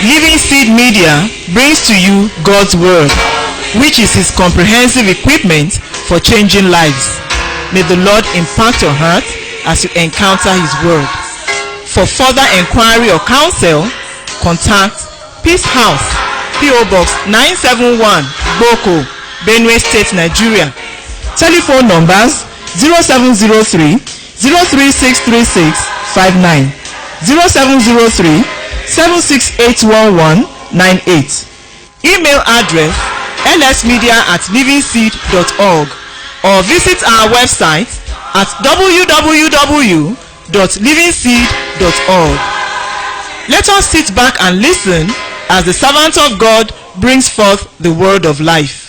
Living Seed Media brings to you God's Word, which is His comprehensive equipment for changing lives. May the Lord impact your heart as you encounter His Word. For further inquiry or counsel, contact Peace House, P.O. Box 971, Boko, Benue State, Nigeria. Telephone numbers 0703 0363659, 0703 7681198. Email address lsmedia@livingseed.org, or visit our website at www.livingseed.org. Let us sit back and listen as the servant of God brings forth the word of life.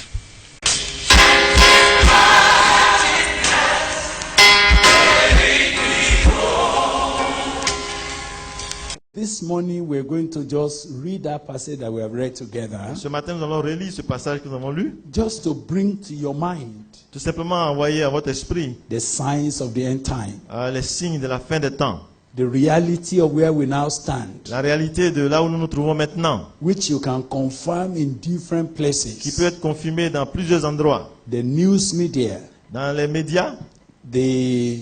This morning we're going to just read that passage that we have read together. Ce matin, nous allons relire ce passage que nous avons lu, Just to bring to your mind tout simplement envoyer à votre esprit the signs of the end time, les signes de la fin des temps, the reality of where we now stand, la réalité de là où nous nous trouvons maintenant, which you can confirm in different qui places. peut être confirmée dans plusieurs endroits, The news media, dans les médias, the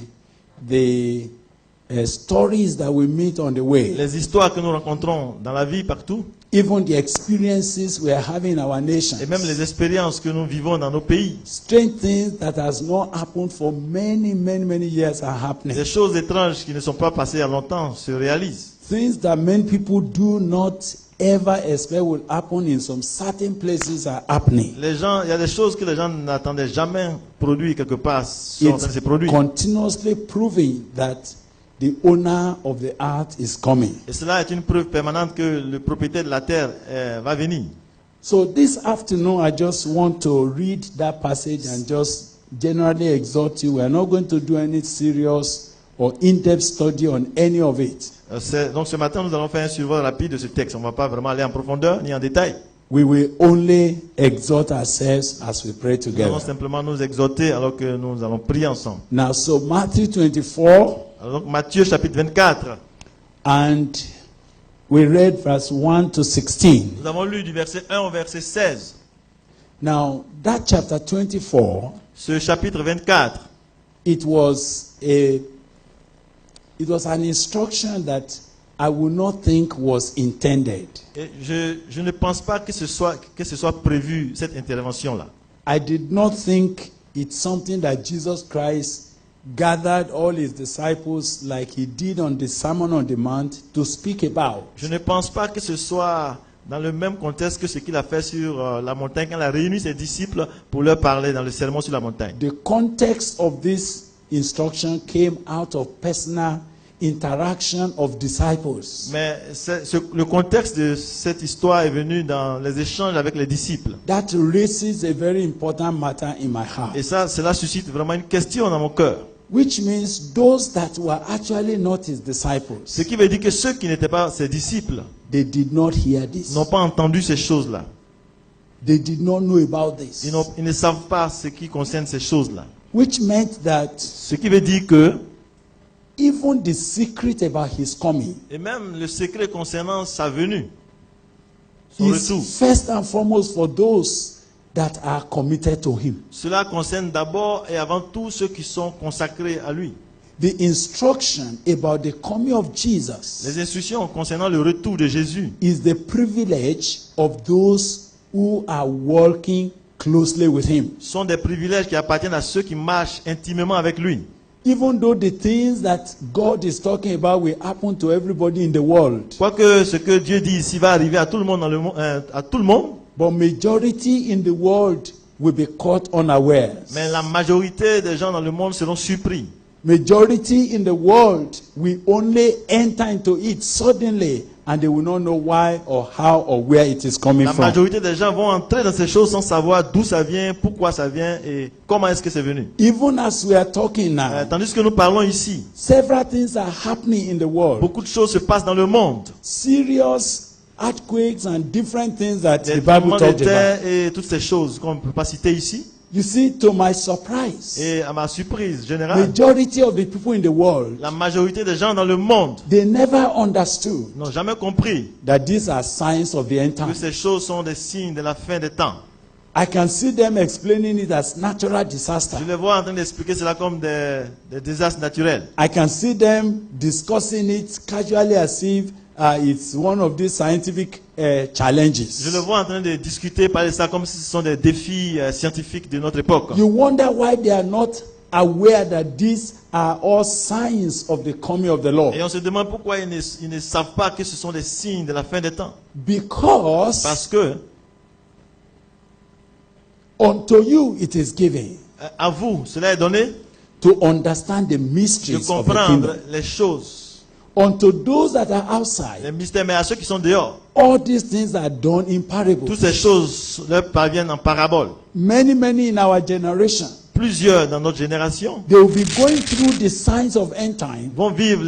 stories that we meet on the way, les histoires que nous rencontrons dans la vie partout, even the experiences we are having in our nation. et même les expériences que nous vivons dans nos pays. Strange things that has not happened for many years are happening. Des choses étranges qui ne sont pas passées il y a longtemps se réalisent. Things that many people do not ever expect will happen in some certain places are happening. Il y a des choses que les gens n'attendaient jamais produire quelque part sont en train de se It's produire. continuously proving that the owner of the earth is coming. Et cela est une preuve permanente que le propriétaire de la terre va venir. So this afternoon, I just want to read that passage and just generally exhort you. We are not going to do any serious or in-depth study on any of it. Donc ce matin, nous allons faire un survol rapide de ce texte. On ne va pas vraiment aller en profondeur ni en détail. We will only exhort ourselves as we pray Nous allons together. simplement nous exhorter alors que nous allons prier ensemble. Now, so Matthew 24, Alors, donc Matthieu chapitre 24, and we read verse 1 to 16. nous avons lu du verset 1 au verset 16. Now, that chapter 24, Ce chapitre 24, it was an instruction that I would not think was intended. et je ne pense pas que ce soit prévu, cette intervention-là. I did not think it's something that Jesus Christ gathered all his disciples like he did on the Sermon on the Mount to speak about. Je ne pense pas que ce soit dans le même contexte que ce qu'il a fait sur la montagne quand il a réuni ses disciples pour leur parler dans le sermon sur la montagne. The context of this instruction came out of personal interaction of disciples. Mais le contexte de cette histoire est venu dans les échanges avec les disciples. That raises a very important matter in my heart. Et cela suscite vraiment une question dans mon cœur. Which means those that were actually not his Ce disciples, qui veut dire que ceux qui n'étaient pas ses disciples they did not hear this. n'ont pas entendu ces choses-là. They did not know about this. Ils ne savent pas ce qui concerne ces choses-là. Which meant that Ce qui veut dire que, even the secret about his coming et même le secret concernant sa venue, son is retour, first and foremost for those that are committed to him. cela concerne d'abord et avant tout ceux qui sont consacrés à lui. The instruction about the coming of Jesus Les instructions concernant le retour de Jésus is the privilege of those who are walking closely with him. sont des privilèges qui appartiennent à ceux qui marchent intimement avec lui. Even though the things that God is talking about will happen to everybody in the world, Quoique ce que Dieu dit ici va arriver à tout le monde dans le monde, à tout le monde, but majority in the world will be caught unawares. mais la majorité des gens dans le monde seront surpris. Majority in the world will only enter into it suddenly, and they will not know why or how or where it is coming La from. majorité des gens vont entrer dans ces choses sans savoir d'où ça vient, pourquoi ça vient et comment est-ce que c'est venu. Even as we are talking now, Tandis que nous parlons ici, several things are happening in the world. beaucoup de choses se passent dans le monde. Serious earthquakes and different things that Des the Bible tremblements de talked about. terre et toutes ces choses qu'on ne peut pas citer ici. You see, to my surprise, Et à ma surprise générale, majority of the people in the world, la majorité des gens dans le monde they never understood n'ont jamais compris that these are signs of the end que time. ces choses sont des signes de la fin des temps. I can see them explaining it as natural disaster. Je les vois en train d'expliquer cela comme des désastres naturels. I can see them discussing it casually as if it's one of these scientific challenges. Je le vois en train de discuter, parler de ça comme si ce sont des défis scientifiques de notre époque. You wonder why they are not aware that these are all signs of the coming of the Lord. Et on se demande pourquoi ils ne savent pas que ce sont des signes de la fin des temps. Because Parce que unto you it is given à vous, cela est donné to understand the de mysteries of the comprendre kingdom. les choses, Unto those that are outside, les mystères, mais à ceux qui sont dehors, all these things are done in parables. toutes ces choses leur parviennent en parabole. Many in our generation, Plusieurs dans notre génération they will be going through the signs of end time, vont vivre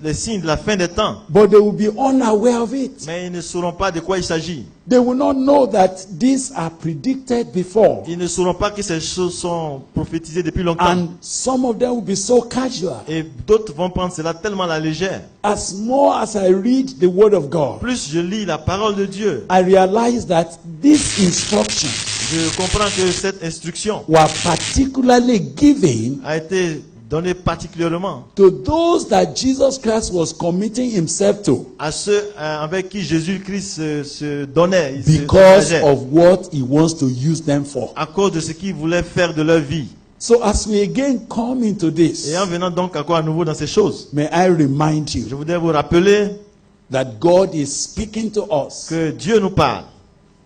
les signes de la fin des temps, but they will be unaware of it. mais ils ne sauront pas de quoi il s'agit. They will not know that these are predicted before. Ils ne sauront pas que ces choses sont prophétisées depuis longtemps. And some of them will be so casual. Et d'autres vont prendre cela tellement à la légère. As more as I read the word of God, Plus je lis la parole de Dieu, I realize that these instructions je comprends que cette instruction were particularly given a été donnée particulièrement to those that Jesus Christ was committing himself to à ceux avec qui Jésus-Christ se donnait, il se because engageait, of what he wants to use them for. à cause de ce qu'il voulait faire de leur vie. So as we again come into this, Et en venant donc encore à nouveau dans ces choses, may I remind je you voudrais vous rappeler that God is speaking to us que Dieu nous parle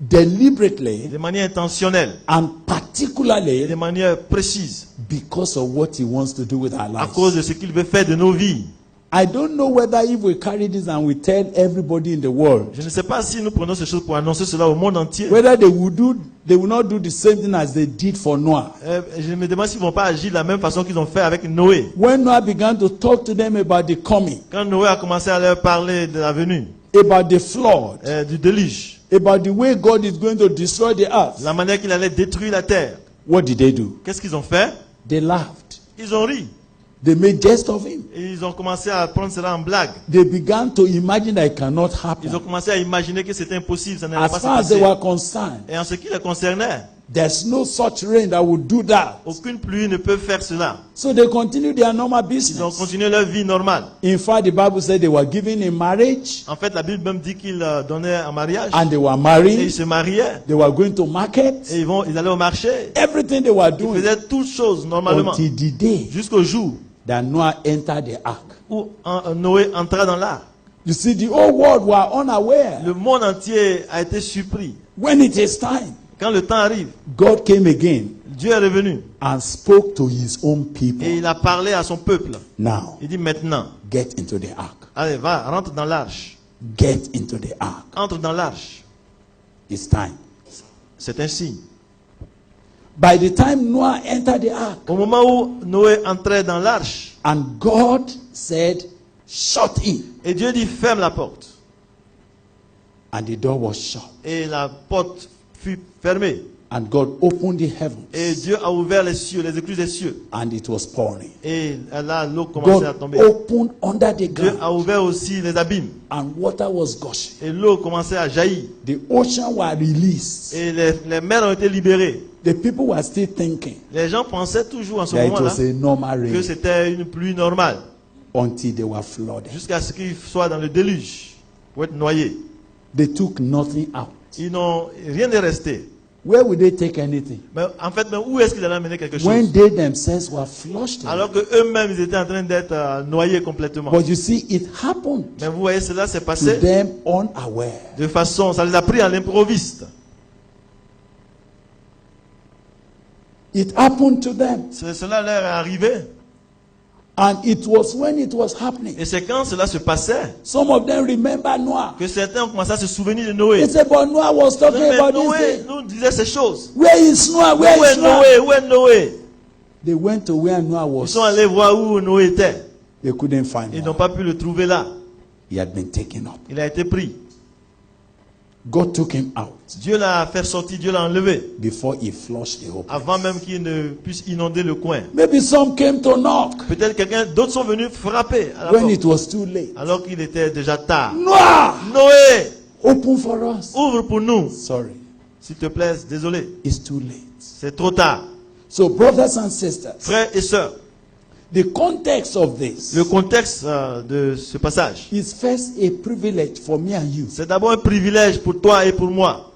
deliberately de manière intentionnelle and et particularly de manière précise because of what he wants to do with our à cause lives. de ce qu'il veut faire de nos vies. I don't know whether if we carry this and we tell everybody in the world, Je ne sais pas si nous prenons ces choses pour annoncer cela au monde entier. whether they will not do the same thing as they did for Noah. Je me demande s'ils ne vont pas agir de la même façon qu'ils ont fait avec Noé. When Noah began to talk to them about the coming, Quand Noé a commencé à leur parler de la venue, about the flood, du déluge, about the way God is going to destroy the earth, la manière qu'il allait détruire la terre, what did they do? qu'est-ce qu'ils ont fait? They laughed. Ils ont ri. They made jest of him. Et ils ont commencé à prendre cela en blague. They began to imagine that it cannot Ils ont happen. commencé à imaginer que c'était impossible, ça n'allait As pas se far as they passer. were concerned, Et en ce qui les concernait, there's no such rain that would do that. aucune pluie ne peut faire cela. So they continued their normal Ils ont business. continué leur vie normale. In fact, the Bible said they were given in marriage En fait, la Bible même dit qu'ils donnaient un mariage. and they were Et ils married. se mariaient. They were going to market. Et ils allaient au marché. Everything they were Ils doing faisaient toutes choses normalement. until the day Jusqu'au jour that Noah entered the ark. où Noé entra dans l'arche. You see, the whole world were unaware. Le monde entier a été surpris. When it is time, Quand le temps arrive, God came again Dieu est revenu and spoke to his own et people. il a parlé à son peuple. Now, Il dit maintenant, get into the ark. allez, va, rentre dans l'arche. Get into the ark. Entre dans l'arche. It's time. C'est un signe. By the time Noah entered the ark, Au moment où Noé entrait dans l'arche, and God said, shut in, et Dieu dit ferme la porte. and the door was shut. Et la porte fut fermée. And God opened the heavens, Et Dieu a ouvert les cieux, les écluses des cieux. and it was pouring. Et là, l'eau commençait à God tomber. opened under the Dieu a ground, ouvert aussi les abîmes. and water was gushing. Et l'eau commençait à jaillir. The ocean were released. Et les mers ont été libérées. The people were still thinking Les gens pensaient toujours en ce that it moment-là was a normal que rain c'était une pluie normale. until they were flooded. Jusqu'à ce qu'ils soient dans le déluge pour être noyés. They took nothing out. Ils n'ont rien n'est resté. Where would they take anything? Mais en fait, mais où est-ce qu'ils allaient amener quelque When chose? they themselves were flushed away. Alors que eux-mêmes, ils étaient en train d'être noyés complètement. But you see, it happened Mais vous voyez, cela s'est to passé them unaware. de façon, ça les a pris à l'improviste. It happened to them. Cela leur est arrivé. And it was when it was happening. Et c'est quand cela se passait Some of them remember Noah. que certains ont commencé à se souvenir de Noé. They said, but Noah was talking Mais about Noé this thing. nous disait ces choses. Where is Noah? Où Where est is Noah? Noé? Où est Noé? They went to where Noah Ils was. sont allés voir où Noé était. They couldn't find Ils him. n'ont pas pu le trouver là. He had been taken up. Il a été pris. God took him out Dieu l'a fait sortir, Dieu l'a enlevé, before he flushed the whole place. avant même qu'il ne puisse inonder le coin. Maybe some came to knock Peut-être d'autres sont venus frapper à la when porte, it was too late. alors qu'il était déjà tard. Noah, Noé, open for us. ouvre pour nous. Sorry, S'il te plaît, désolé, it's too late. c'est trop tard. So, brothers and sisters, Frères et sœurs, the context of this le contexte de ce passage, is first a privilege for me and you. c'est d'abord un privilège pour toi et pour moi.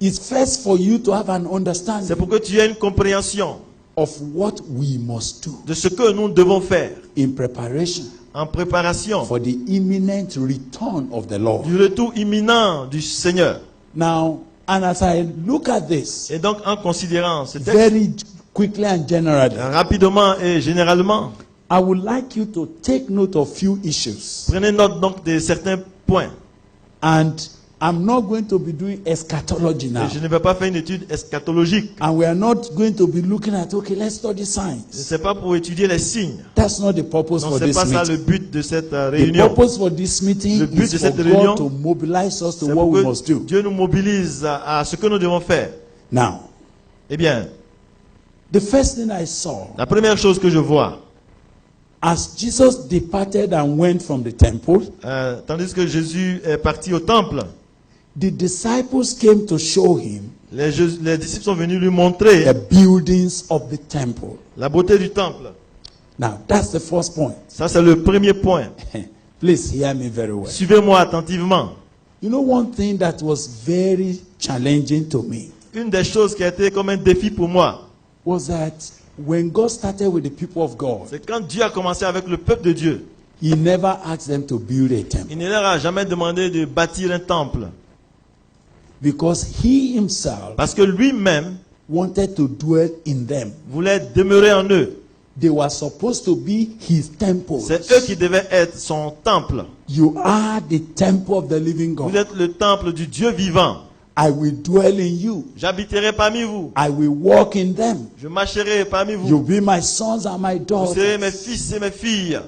It's first for you to have an C'est understanding pour que tu aies une compréhension of what we must do de ce que nous devons faire in preparation en préparation for the imminent return of the Lord. du retour imminent du Seigneur. Now, and as I look at this Et donc, en considérant ce texte very quickly and generally, rapidement et généralement, I would like you to take note of few issues. prenez note donc de certains points. And I'm not going to be doing eschatology Et now. je ne vais pas faire une étude eschatologique. And we are not going to be looking at, okay, let's study science. Ce n'est pas pour étudier les signes. That's not the purpose Non, for ce n'est this pas ça le meeting. but de cette The réunion. purpose for this meeting Le but is de for cette réunion, God to mobilize us to C'est what pour we que must do. Dieu nous mobilise à ce que nous devons faire. Now, Eh bien, the first thing I saw, la première chose que je vois, as Jesus departed and went from the temple, tandis que Jésus est parti au temple, the disciples came to show him les disciples sont venus lui montrer the buildings of the temple. la beauté du temple. Now, that's the first point. Ça, c'est le premier point. Please hear me very well. Suivez-moi attentivement. You know, one thing that was very challenging to me Une des choses qui a été comme un défi pour moi, was that when God started with the people of God, c'est quand Dieu a commencé avec le peuple de Dieu. He never asked them to build a temple Il ne leur a jamais demandé de bâtir un temple. because He Himself Parce que lui-même wanted to dwell in them. voulait demeurer en eux. They were supposed to be His temples. C'est eux qui devaient être son temple. You are the temple of the living Vous God. êtes le temple du Dieu vivant. I will dwell in you. J'habiterai parmi vous. I will walk in them. Je marcherai parmi vous. You'll be my sons and my Vous serez mes daughters. fils et mes filles.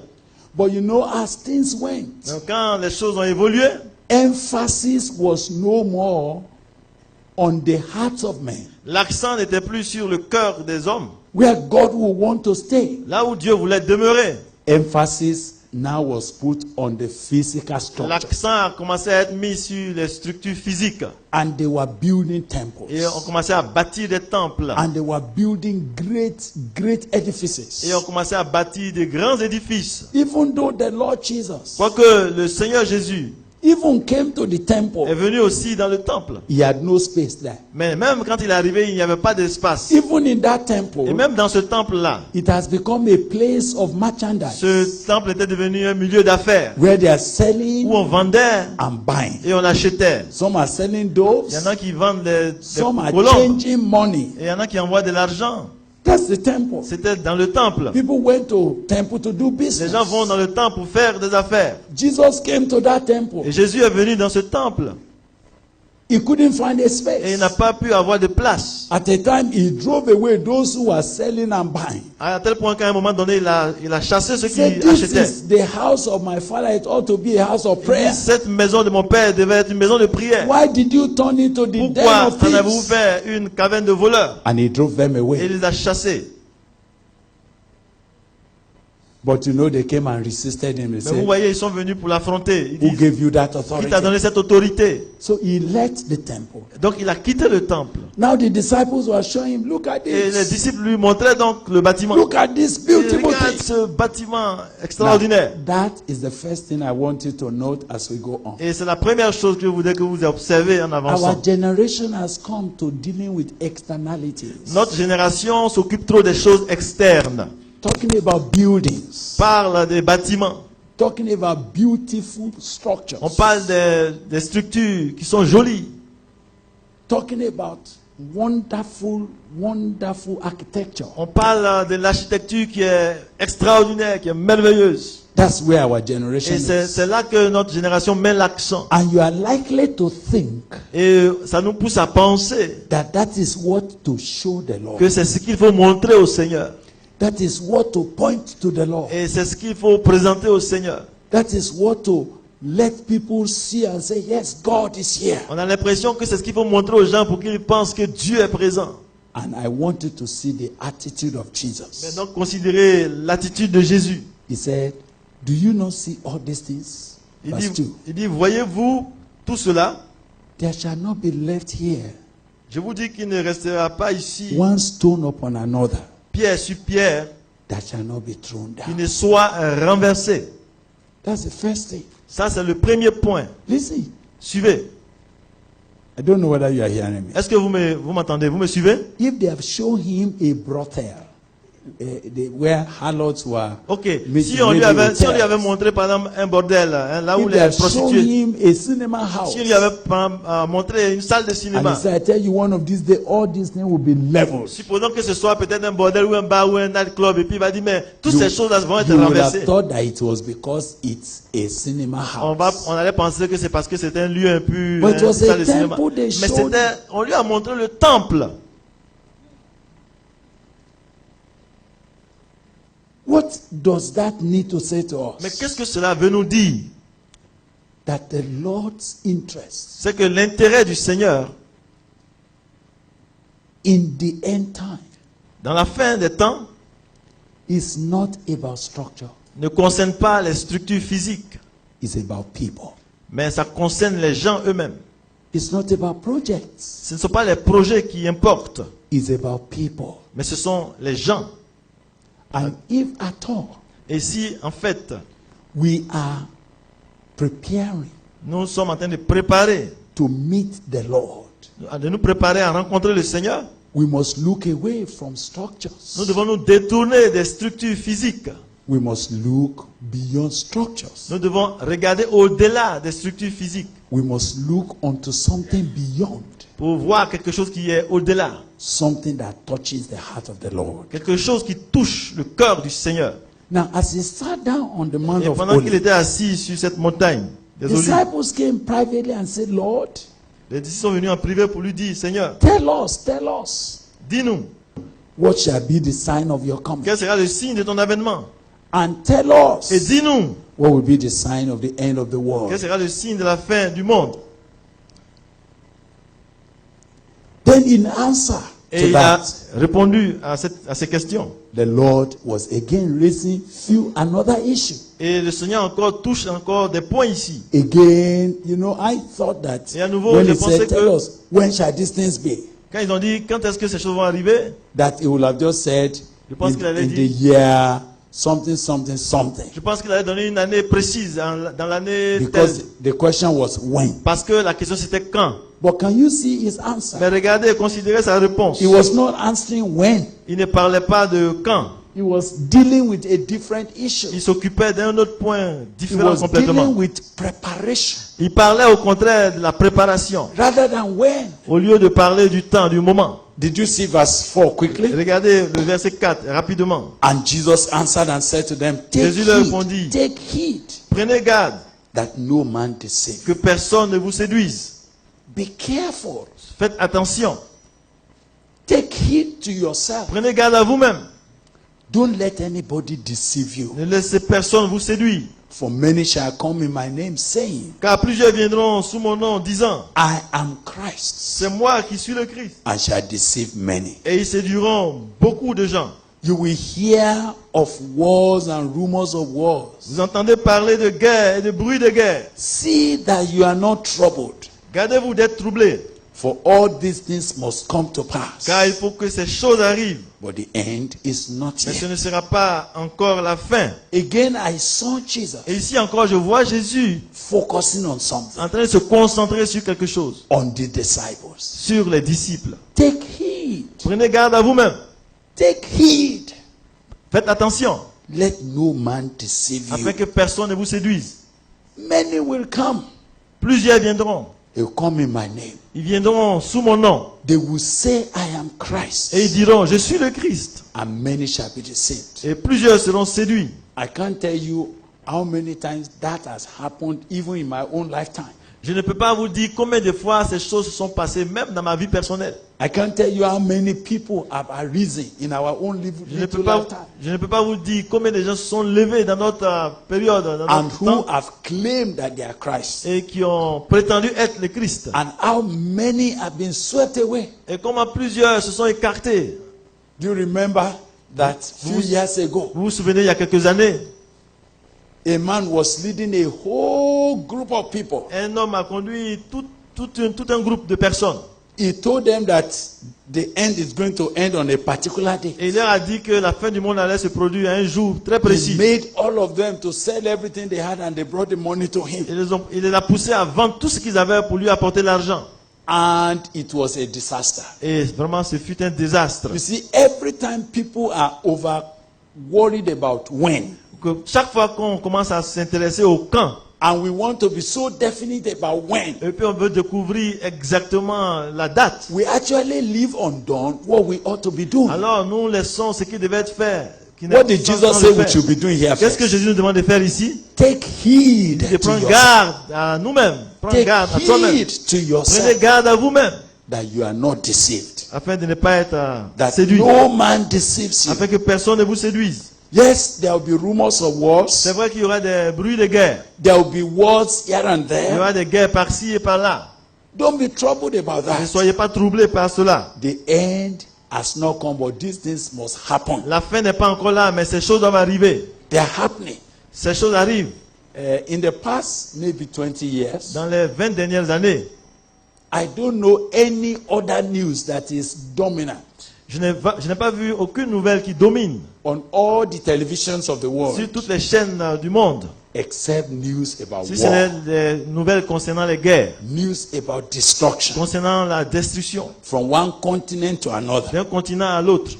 But you know, as things went, Donc quand les choses ont évolué, emphasis was no more on the hearts of men, l'accent n'était plus sur le cœur des hommes. where God will want to stay. Là où Dieu voulait demeurer, Emphasis now was put on the physical structure. l'accent a commencé à être mis sur les structures physiques. And they were building Et temples. on commençait à bâtir des temples. And they were building great edifices. Et on commençait à bâtir de grands édifices. Even though the Lord Jesus Quoique le Seigneur Jésus even came to the est temple, venu aussi dans le temple. he had no space there. Mais même quand il est arrivé, il n'y avait pas d'espace. Even in that Et temple, même dans ce temple-là, it has become a place of merchandise ce temple était devenu un milieu d'affaires where they are selling où on vendait and buying. et on achetait. Some are selling Il y doves, en a qui vendent des some are colombes changing money. et il y en a qui envoient de l'argent. That's the temple. C'était dans le temple. People went to temple to do Les business. gens vont dans le temple pour faire des affaires. Jesus came to that temple. Et Jésus est venu dans ce temple He couldn't find a et il space. n'a pas pu avoir de place. At a time, he drove away those who were selling and buying. À tel point qu'à un moment donné, il a chassé ceux He qui said, this achetaient. is the house of my father. It ought to be a house of Il prayer. dit, cette maison de mon père devait être une maison de prière. Why did you turn it to the den Pourquoi of en avez-vous thieves? fait une caverne de voleurs? And he drove them Et away. il les a chassés. But you know, they came and resisted him. They Mais vous said, voyez, ils sont venus pour l'affronter. Ils who disent, gave you that qui t'a authority? donné cette autorité? So he left the temple. Donc il a quitté le temple. Now the disciples were showing him, look at Et les this. disciples lui montraient donc le bâtiment. Look at this Et beautiful regarde thing. ce bâtiment Now, extraordinaire. that is the first thing I want you to note as we go on. Et c'est la première chose que je voudrais que vous observez en Our avançant. generation has come to dealing with externalities. Notre génération s'occupe trop des choses externes. Talking about buildings. Parle des bâtiments. Talking about beautiful structures. On parle des structures qui sont jolies. Talking about wonderful architecture. On parle de l'architecture qui est extraordinaire, qui est merveilleuse. That's where our generation Et is. c'est là que notre génération met l'accent. And you are likely to think Et ça nous pousse à penser that is what to show the Lord. que c'est ce qu'il faut montrer au Seigneur. That is what to point to the Lord. Et c'est ce qu'il faut présenter au Seigneur. That is what to let people see and say, yes, God is here. On a l'impression que c'est ce qu'il faut montrer aux gens pour qu'ils pensent que Dieu est présent. And I want you to see the attitude of Jesus. Maintenant, considérez l'attitude de Jésus. He said, do you not see all these things? Verse 2. Il dit, voyez-vous tout cela? There shall not be left here Je vous dis qu'il ne restera pas ici, one stone upon another pierre sur pierre, that shall not be thrown qui down. ne soit renversé. That's the first thing. Ça, c'est le premier point. Listen, Suivez. I don't know whether you are hearing me. Est-ce que vous m'entendez? Vous me suivez? If they have shown him a brothel, where harlots were Ok. meeting, Si on lui maybe avait hotels. montré, par exemple, un bordel, hein, là où If they les have shown prostituées, him a cinema house, si on lui avait montré une salle de and cinéma, he said, I tell you, one of these days, all these things will be leveled. supposons que ce soit peut-être un bordel ou un bar ou un nightclub, et puis il va dire, mais toutes You- ces choses-là vont être You would have renversées. thought that it was because it's a cinema house. On allait penser que c'est parce que c'était un lieu un peu, But it was une a salle de cinéma. temple they Mais showed. on lui a montré le temple. What does that need to say to Mais us? qu'est-ce que cela veut nous dire? That the Lord's interest C'est que l'intérêt du Seigneur, in the end time dans la fin des temps, is not about structure, ne concerne pas les structures physiques, it's about people. mais ça concerne les gens eux-mêmes. It's not about projects, Ce ne sont pas les projets qui importent, it's about people. mais ce sont les gens. And if at all Et si, en fait, we are preparing nous sommes en train de préparer, to meet the Lord, de nous préparer à rencontrer le Seigneur, we must look away from structures. nous devons nous détourner des structures physiques. We must look beyond structures. Nous devons regarder au-delà des structures physiques We must look onto something beyond, pour voir quelque chose qui est au-delà, something that touches the heart of the Lord. quelque chose qui touche le cœur du Seigneur. Now, as he sat down on the Mount Et of pendant qu'il Olives, était assis sur cette montagne des Olives, disciples came privately and said, Lord, les disciples sont venus en privé pour lui dire, Seigneur, tell us, dis-nous, what shall be the sign of your coming? quel sera le signe de ton avènement? And tell Et us, dis-nous, what will be the sign of the end of the quel world? sera le signe de la fin du monde? Then in answer Et to il a that, répondu à ces questions. the Lord was again raising another issue. Et le Seigneur encore touche encore des points ici. Again, I thought that Et à nouveau, when je he pensais said, que- tell us, when shall these things be? Quand ils ont dit, quand est-ce que ces choses vont arriver? That he would have just said, Je pense qu'il allait in dire- the year, something, something, something. Je pense qu'il allait donner une année précise, dans l'année Because telle. the question was when. Parce que la question c'était quand. But can you see his answer? Mais regardez, considérez sa réponse. He was not answering when. Il ne parlait pas de quand. He was dealing with a different issue. Il s'occupait d'un autre point He différent was complètement. dealing with preparation Il parlait au contraire de la préparation, rather than when. au lieu de parler du temps, du moment. Did you see verse 4 quickly? Regardez le verset 4, rapidement. And Jesus answered and said to them, Jésus leur répondit, take heed Prenez garde that no man deceive. que personne ne vous séduise. Be careful. Faites attention. Take heed to yourself. Prenez garde à vous-même. Don't let anybody deceive you. Ne laissez personne vous séduire. For many shall come in my name, saying, Car plusieurs viendront sous mon nom disant, I am Christ, c'est moi qui suis le Christ. and shall deceive many. Et ils séduiront beaucoup de gens. You will hear of wars and rumors of wars. Vous entendez parler de guerre et de bruit de guerre. See that you are not troubled, Gardez-vous d'être troublés. for all these things must come to pass. Car il faut que ces choses arrivent. But the end is not Mais ce yet. ne sera pas encore la fin. Again, I saw Jesus Et ici encore, je vois Jésus focusing on something, en train de se concentrer sur quelque chose. on the disciples. Sur les disciples. Take heed. Prenez garde à vous-même. Take heed. Faites attention. Let no man deceive Afin you. que personne ne vous séduise. Many will come. Plusieurs viendront. They will come in my name. Ils viendront sous mon nom. They will say, I am Christ. Et ils diront, je suis le Christ. And many shall be deceived. Et plusieurs seront séduits. I can't tell you how many times that has happened even in my own lifetime. Je ne peux pas vous dire combien de fois ces choses se sont passées, même dans ma vie personnelle. I can't tell you how many people have arisen in our own Je ne little peux pas, lifetime je ne peux pas vous dire combien de gens se sont levés dans notre période, dans and notre who temps, have claimed that they are Christ. et qui ont prétendu être le Christ. And how many have been swept away. Et comment plusieurs se sont écartés. Do you remember that few years ago, Vous vous souvenez, il y a quelques années, a man was leading a whole group of people. un homme a conduit tout un groupe de personnes. He told them that the end is going to end on a particular day. Et il leur a dit que la fin du monde allait se produire un jour très He précis. made all of them to sell everything they had and they brought the money to him. Il les a poussés à vendre tout ce qu'ils avaient pour lui apporter l'argent. And it was a disaster. Et vraiment, ce fut un désastre. You see, every time people are over worried about when, Que chaque fois qu'on commence à s'intéresser au quand, and we want to be so definite about when, et puis on veut découvrir exactement la date, we actually leave undone what we ought to be doing. alors nous laissons ce qui devait être fait. What did Jesus say we should be doing here Qu'est-ce que first? Jésus nous demande de faire ici? Take heed De to prendre yourself. garde à nous-mêmes. Prendre Take garde à toi-même. heed to Prenez yourself garde à vous-même, that you are not deceived. afin de ne pas être That séduit. no man deceives you. Afin que personne ne vous séduise. Yes, there will be rumors of wars. C'est vrai qu'il y aura des bruits de guerre. There will be wars here and Il y there. aura des guerres par-ci et par-là. Don't be troubled about Ne that. soyez pas troublés par cela. The end has not come, but these things must happen. La fin n'est pas encore là, mais ces choses doivent arriver. They are happening. Ces choses arrivent. In the past, maybe 20 years, Dans les 20 dernières années, I don't know any other news that is dominant je n'ai pas vu aucune nouvelle qui domine on all the televisions of the sur world toutes les chaînes du monde. except news about Si ce n'est war, des nouvelles concernant les guerres, news about destruction concernant la destruction from one continent to another. d'un continent à l'autre.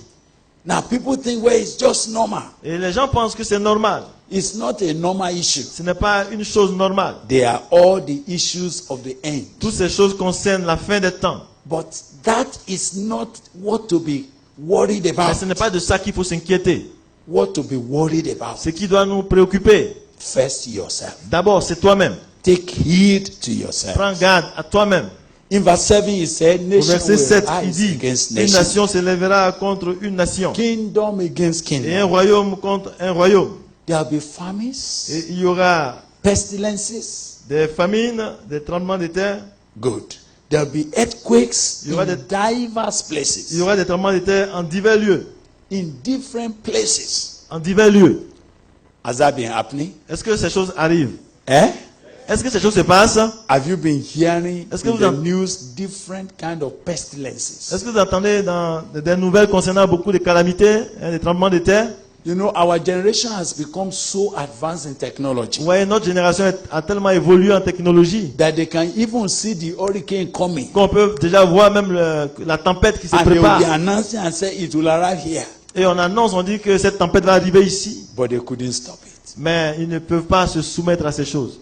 Now, people think, well, it's just normal. Et les gens pensent que c'est normal. It's not a normal issue. Ce n'est pas une chose normale. They are all the issues of the end. Toutes ces choses concernent la fin des temps. But that is not what to be worried Mais about. ce n'est pas de ça qu'il faut s'inquiéter. What to be worried about. Ce qui doit nous préoccuper, First, yourself. d'abord, c'est toi-même. Take heed to yourself. Prends garde à toi-même. In verse 7, he said, Au nation verset will 7, il rise dit, against une nation. nation se lèvera contre une nation. Kingdom against Et un kingdom. royaume contre un royaume. There will be famines, Et il y aura pestilences. des famines, des tremblements de terre. Good. There will be earthquakes You are in the- diverse Il y places. aura des tremblements de terre en divers lieux. In different places. En divers lieux. Has that been happening? Est-ce que ces choses arrivent? Eh? Est-ce que ces choses se passent? Have you been hearing Est-ce que in vous the en- news different kind of pestilences? Est-ce que vous entendez dans des nouvelles concernant beaucoup de calamités, des tremblements de terre? You know, our generation has become so advanced in technology Ouais, notre génération a tellement évolué en technologie that they can even see the hurricane coming. qu'on peut déjà voir même la tempête qui se And they will be prépare. announcing and say it will arrive here. Et on annonce, on dit que cette tempête va arriver ici. But they couldn't stop it. Mais ils ne peuvent pas se soumettre à ces choses.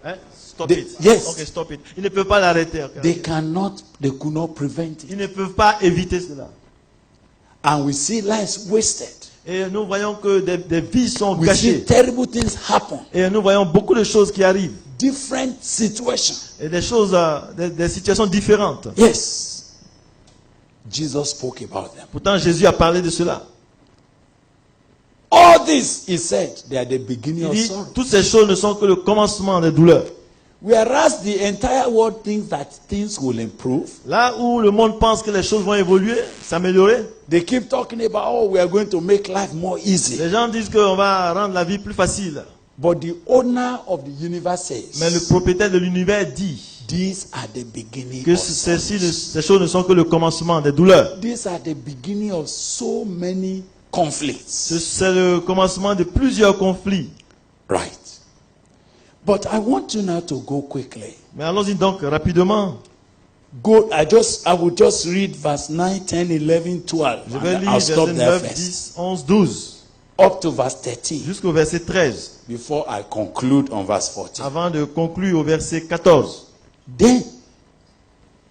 Hein? Stop They- it. yes. Ok, stop it. Ils ne peuvent pas l'arrêter. ok. They could not prevent it. Ils ne peuvent pas éviter cela. And we see lives wasted. Et nous voyons que des vies sont We see gâchées. terrible things happen. Et nous voyons beaucoup de choses qui arrivent. Different situations. Et des choses, des situations différentes. Yes. Jesus spoke about them. Pourtant, Jésus a parlé de cela. All this, he said, they are the beginning Il of dit, sorrow. toutes ces choses ne sont que le commencement des douleurs. Whereas the entire world thinks that things will improve, Là où le monde pense que les choses vont évoluer, s'améliorer, they keep talking about, oh, we are going to make life more easy. les gens disent qu'on va rendre la vie plus facile. But the owner of the universe Mais le says, propriétaire de l'univers dit these are the beginning que of sorrows. ces choses ne sont que le commencement des douleurs. These are the beginning of so many conflicts. C'est le commencement de plusieurs conflits. Right. But I want you now to go quickly. Mais allons-y donc rapidement. I will just read verse 9, 10, 11, 12. Je vais And lire I'll stop verset there 9, first. 10, 11, 12, Up to verse 13 jusqu'au verset 13, before I conclude on verse 14. avant de conclure au verset 14. Then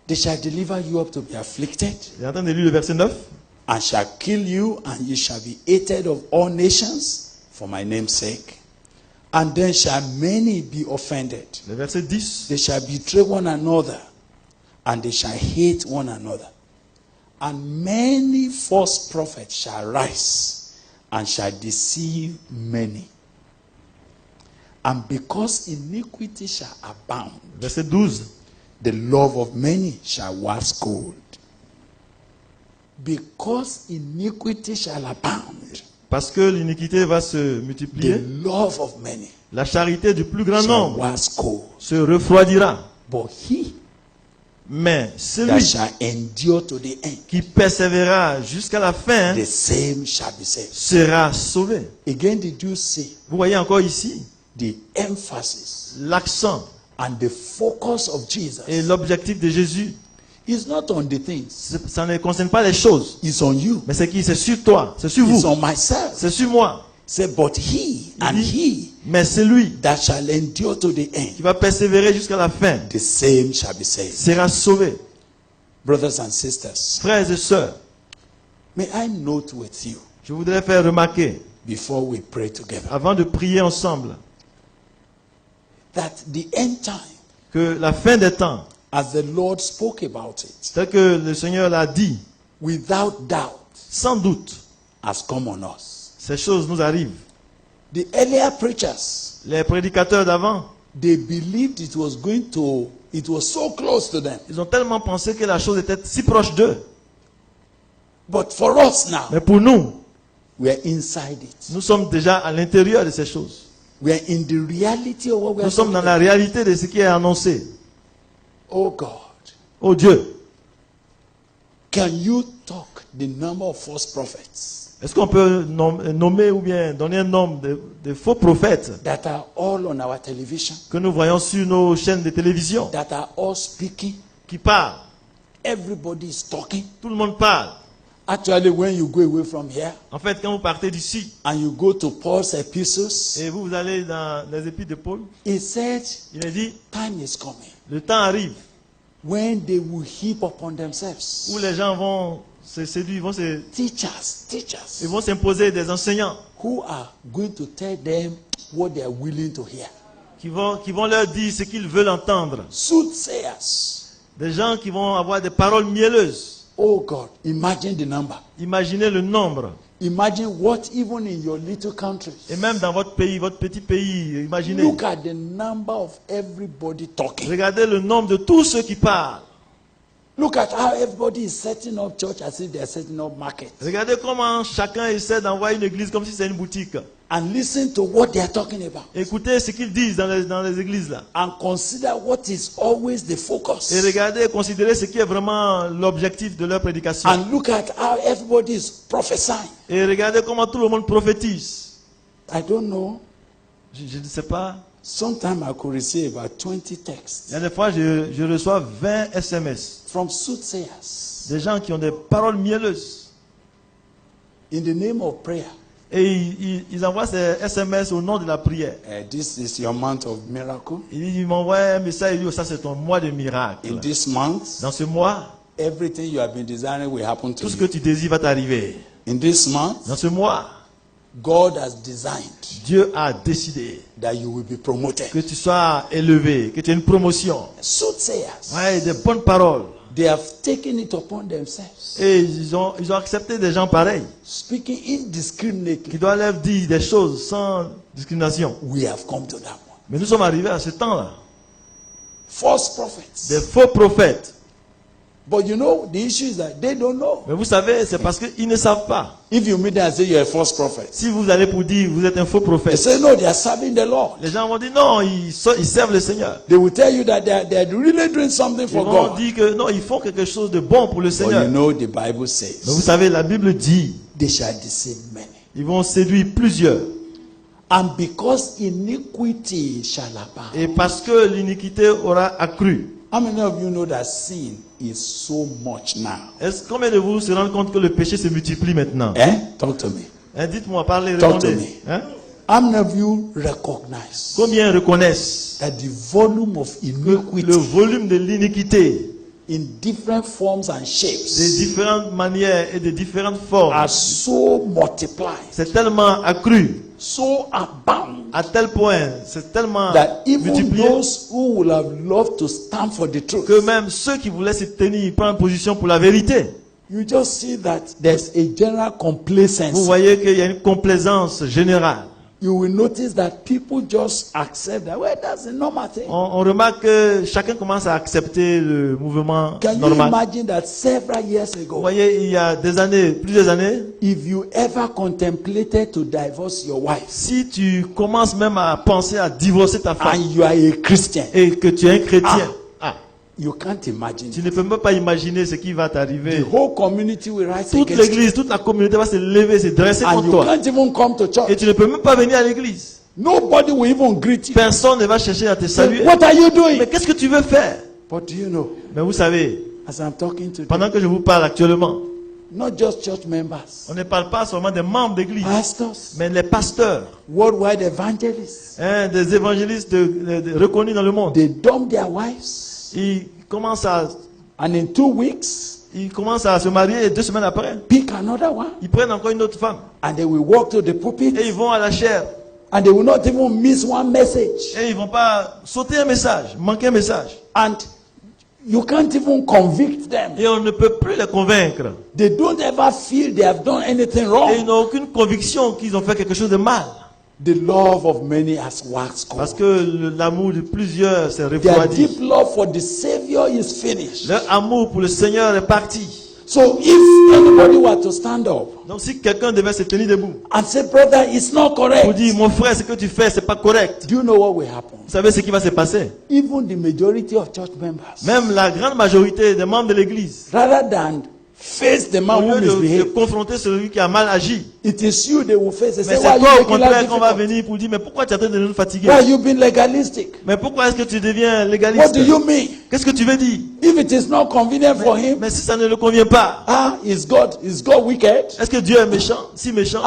they shall deliver you up to be afflicted, Il est en train de lire le verset 9. and shall kill you, and you shall be hated of all nations for my name's sake. And then shall many be offended. Le verset 10. They shall betray one another and they shall hate one another. And many false prophets shall rise and shall deceive many. And because iniquity shall abound, Verset 12. the love of many shall wax cold. Because iniquity shall abound, Parce que l'iniquité va se the multiplier, love of many la charité du plus grand shall nombre wax cold. se refroidira. But he Mais that celui shall endure to the end, qui persévérera jusqu'à la fin the same shall be saved. sera sauvé. Again, did you see Vous voyez encore ici the emphasis l'accent and the focus of Jesus? et l'objectif de Jésus. It's not on the things, Ça ne concerne pas les choses. it's on you, Mais c'est qui? C'est sur toi, c'est sur it's vous, on myself. c'est sur moi. Say, but he and he Mais c'est lui that shall endure to the end, qui va persévérer jusqu'à la fin the same shall be saved. sera sauvé. Brothers and sisters, Frères et sœurs, may I note with you je voudrais faire remarquer, before we pray together, avant de prier ensemble, that the end time, que la fin des temps, as the Lord spoke about it, tel que le Seigneur l'a dit, without doubt, sans doute, has come on us. ces choses nous arrivent. The earlier preachers, Les prédicateurs d'avant, they believed it was so close to them. ils ont tellement pensé que la chose était si proche d'eux. But for us now, Mais pour nous, we are inside it. nous sommes déjà à l'intérieur de ces choses. We are in the reality of what we are Nous sommes dans talking la about. réalité de ce qui est annoncé. Oh God, Oh Dieu, can you talk the number of false prophets est-ce qu'on peut nommer ou bien donner un nombre de faux prophètes that are all on our television, que nous voyons sur nos chaînes de télévision, that are all speaking? qui parlent? Everybody is talking. Tout le monde parle. Actually, when you go away from here En fait, quand vous partez d'ici and you go to Paul's epistles, et vous allez dans les épîtres de Paul, he said, il est dit, time is coming le temps arrive when they will heap upon themselves où les gens vont se séduire, teachers ils vont s'imposer des enseignants who are going to tell them what they are willing to hear. qui vont leur dire ce qu'ils veulent entendre. Soothsayers. Des gens qui vont avoir des paroles mielleuses. Oh God, imagine the number. Imaginez le nombre. Imagine what even in your little country. Et même dans votre pays, votre petit pays, imaginez. Look at the number of everybody talking. Regardez le nombre de tous ceux qui parlent. Look at how everybody is setting up church as if they are setting up market. Regardez comment chacun essaie d'envoyer une église comme si c'était une boutique. And listen to what they are talking about. Écoutez ce qu'ils disent dans les églises là. And consider what is always the focus. Et regardez, considérez ce qui est vraiment l'objectif de leur prédication. And look at how everybody is prophesying. Et regardez comment tout le monde prophétise. I don't know. Je ne sais pas. Sometimes I could receive about 20 texts Il y a des fois, je reçois 20 SMS. from soothsayers Des gens qui ont des paroles mielleuses. in the name of prayer. Et ils envoient ces SMS au nom de la prière. This is your month of miracle. Ils m'envoient un message, ils disent, ça c'est ton mois de miracle. In this month, Dans ce mois, everything you have been desiring will happen to tout ce que you. tu désires va t'arriver. In this month, Dans ce mois, God has designed Dieu a décidé that you will be promoted. que tu sois élevé, que tu aies une promotion. Soothsayers, Ouais, des bonnes paroles. they have taken it upon themselves, Et ils ont accepté des gens pareils, speaking indiscriminately. qui doivent leur dire des choses sans discrimination. We have come to that one. Mais nous sommes arrivés à ce temps-là. False prophets. Des faux prophètes. But you know, the issue is that they don't know. Mais vous savez, c'est parce qu'ils ne savent pas. If you meet them and say you're a false prophet, Si vous allez pour dire vous êtes un faux they prophète, say no, they are serving the Lord. les gens vont dire non, ils servent le Seigneur. They will tell you that they are really doing something Ils for vont God. dire que non, ils font quelque chose de bon pour le But Seigneur. you know, the Bible Mais vous says savez, la Bible dit, they shall deceive many. ils vont séduire plusieurs. And because iniquity shall abound. Et parce que l'iniquité aura accru. How many of you know that sin is so much now? Combien de vous se rendent compte que le péché se multiplie maintenant? Talk to me. Hein, dites-moi, parlez, Talk to répondez. me. Hein? How many of you recognize Combien reconnaissent that the volume of le iniquity volume de l'iniquité, in different forms and de shapes différentes manières et de différentes formes, are so multiplied c'est tellement accru so abound À tel point, c'est tellement that even multiplié those who would have loved to stand for the truth, que même ceux qui voulaient se tenir, prendre position pour la vérité. you just see that there's a general Vous complacency. voyez qu'il y a une complaisance générale. You will notice that people just accept that. Well, that's a normal thing. On remarque que chacun commence à accepter le mouvement Can you normal. imagine that several years Vous ago, voyez, il y a des années, plusieurs années, if you ever contemplated to divorce your wife si tu commences même à penser à divorcer ta femme and you are a Christian, et que tu es un chrétien, you can't imagine. tu ne peux même pas imaginer ce qui va The t'arriver. whole community will rise Toute against you. l'église, toute la communauté va se lever, se dresser And contre you toi. can't even come to Et church. tu ne peux même pas venir à l'église. Nobody will even greet you. Personne ne va chercher à te Say, saluer. what are you Mais doing? qu'est-ce que tu veux faire? But do you know, Mais vous savez, as I'm talking to you, pendant que je vous parle actuellement, not just church members, on ne parle pas seulement des membres d'église, pastors, mais les pasteurs, worldwide evangelists, des évangélistes reconnus dans le monde. they dump their wives, Ils commencent à and in 2 weeks, se marier et 2 semaines après, pick another one, ils prennent encore une autre femme and they will walk to the pulpit, et ils vont à la chaire and they will not even miss one message. et ils vont pas sauter un message, manquer un message. And you can't even convict them. Et on ne peut plus les convaincre. They don't ever feel they have done anything Et ils wrong. n'ont aucune conviction qu'ils ont fait quelque chose de mal. The love of many has waxed Parce cold. que l'amour de plusieurs s'est Their refroidi. deep love for the Savior is finished. Leur amour pour le Seigneur est parti. So if anybody were to stand up Donc si quelqu'un devait se tenir debout and say, brother, it's not pour correct, dire, mon frère, ce que tu fais, c'est pas correct. do you know what will happen? Vous savez ce qui va se passer? Even the majority of church members, Même la grande majorité des membres de l'église, rather than face the au man who lieu de misbehaved, confronter celui qui a mal agi, it is you they will face. They mais say, why c'est are you toi au making contraire life qu'on va difficult? venir pour dire, mais pourquoi tu es en train de nous fatiguer? Why are you being legalistic? Mais pourquoi est-ce que tu deviens What légaliste? do you mean? Qu'est-ce que tu veux dire? If it is not convenient for him, Mais si ça ne le convient pas, is God wicked? est-ce que Dieu est méchant? Si méchant,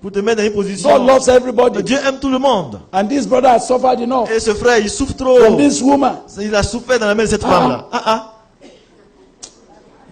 pour te mettre dans une God position. loves everybody. Dieu aime tout le monde. And this brother has suffered enough Et ce frère, il souffre trop. from this woman. Il a souffert dans la main de cette femme-là.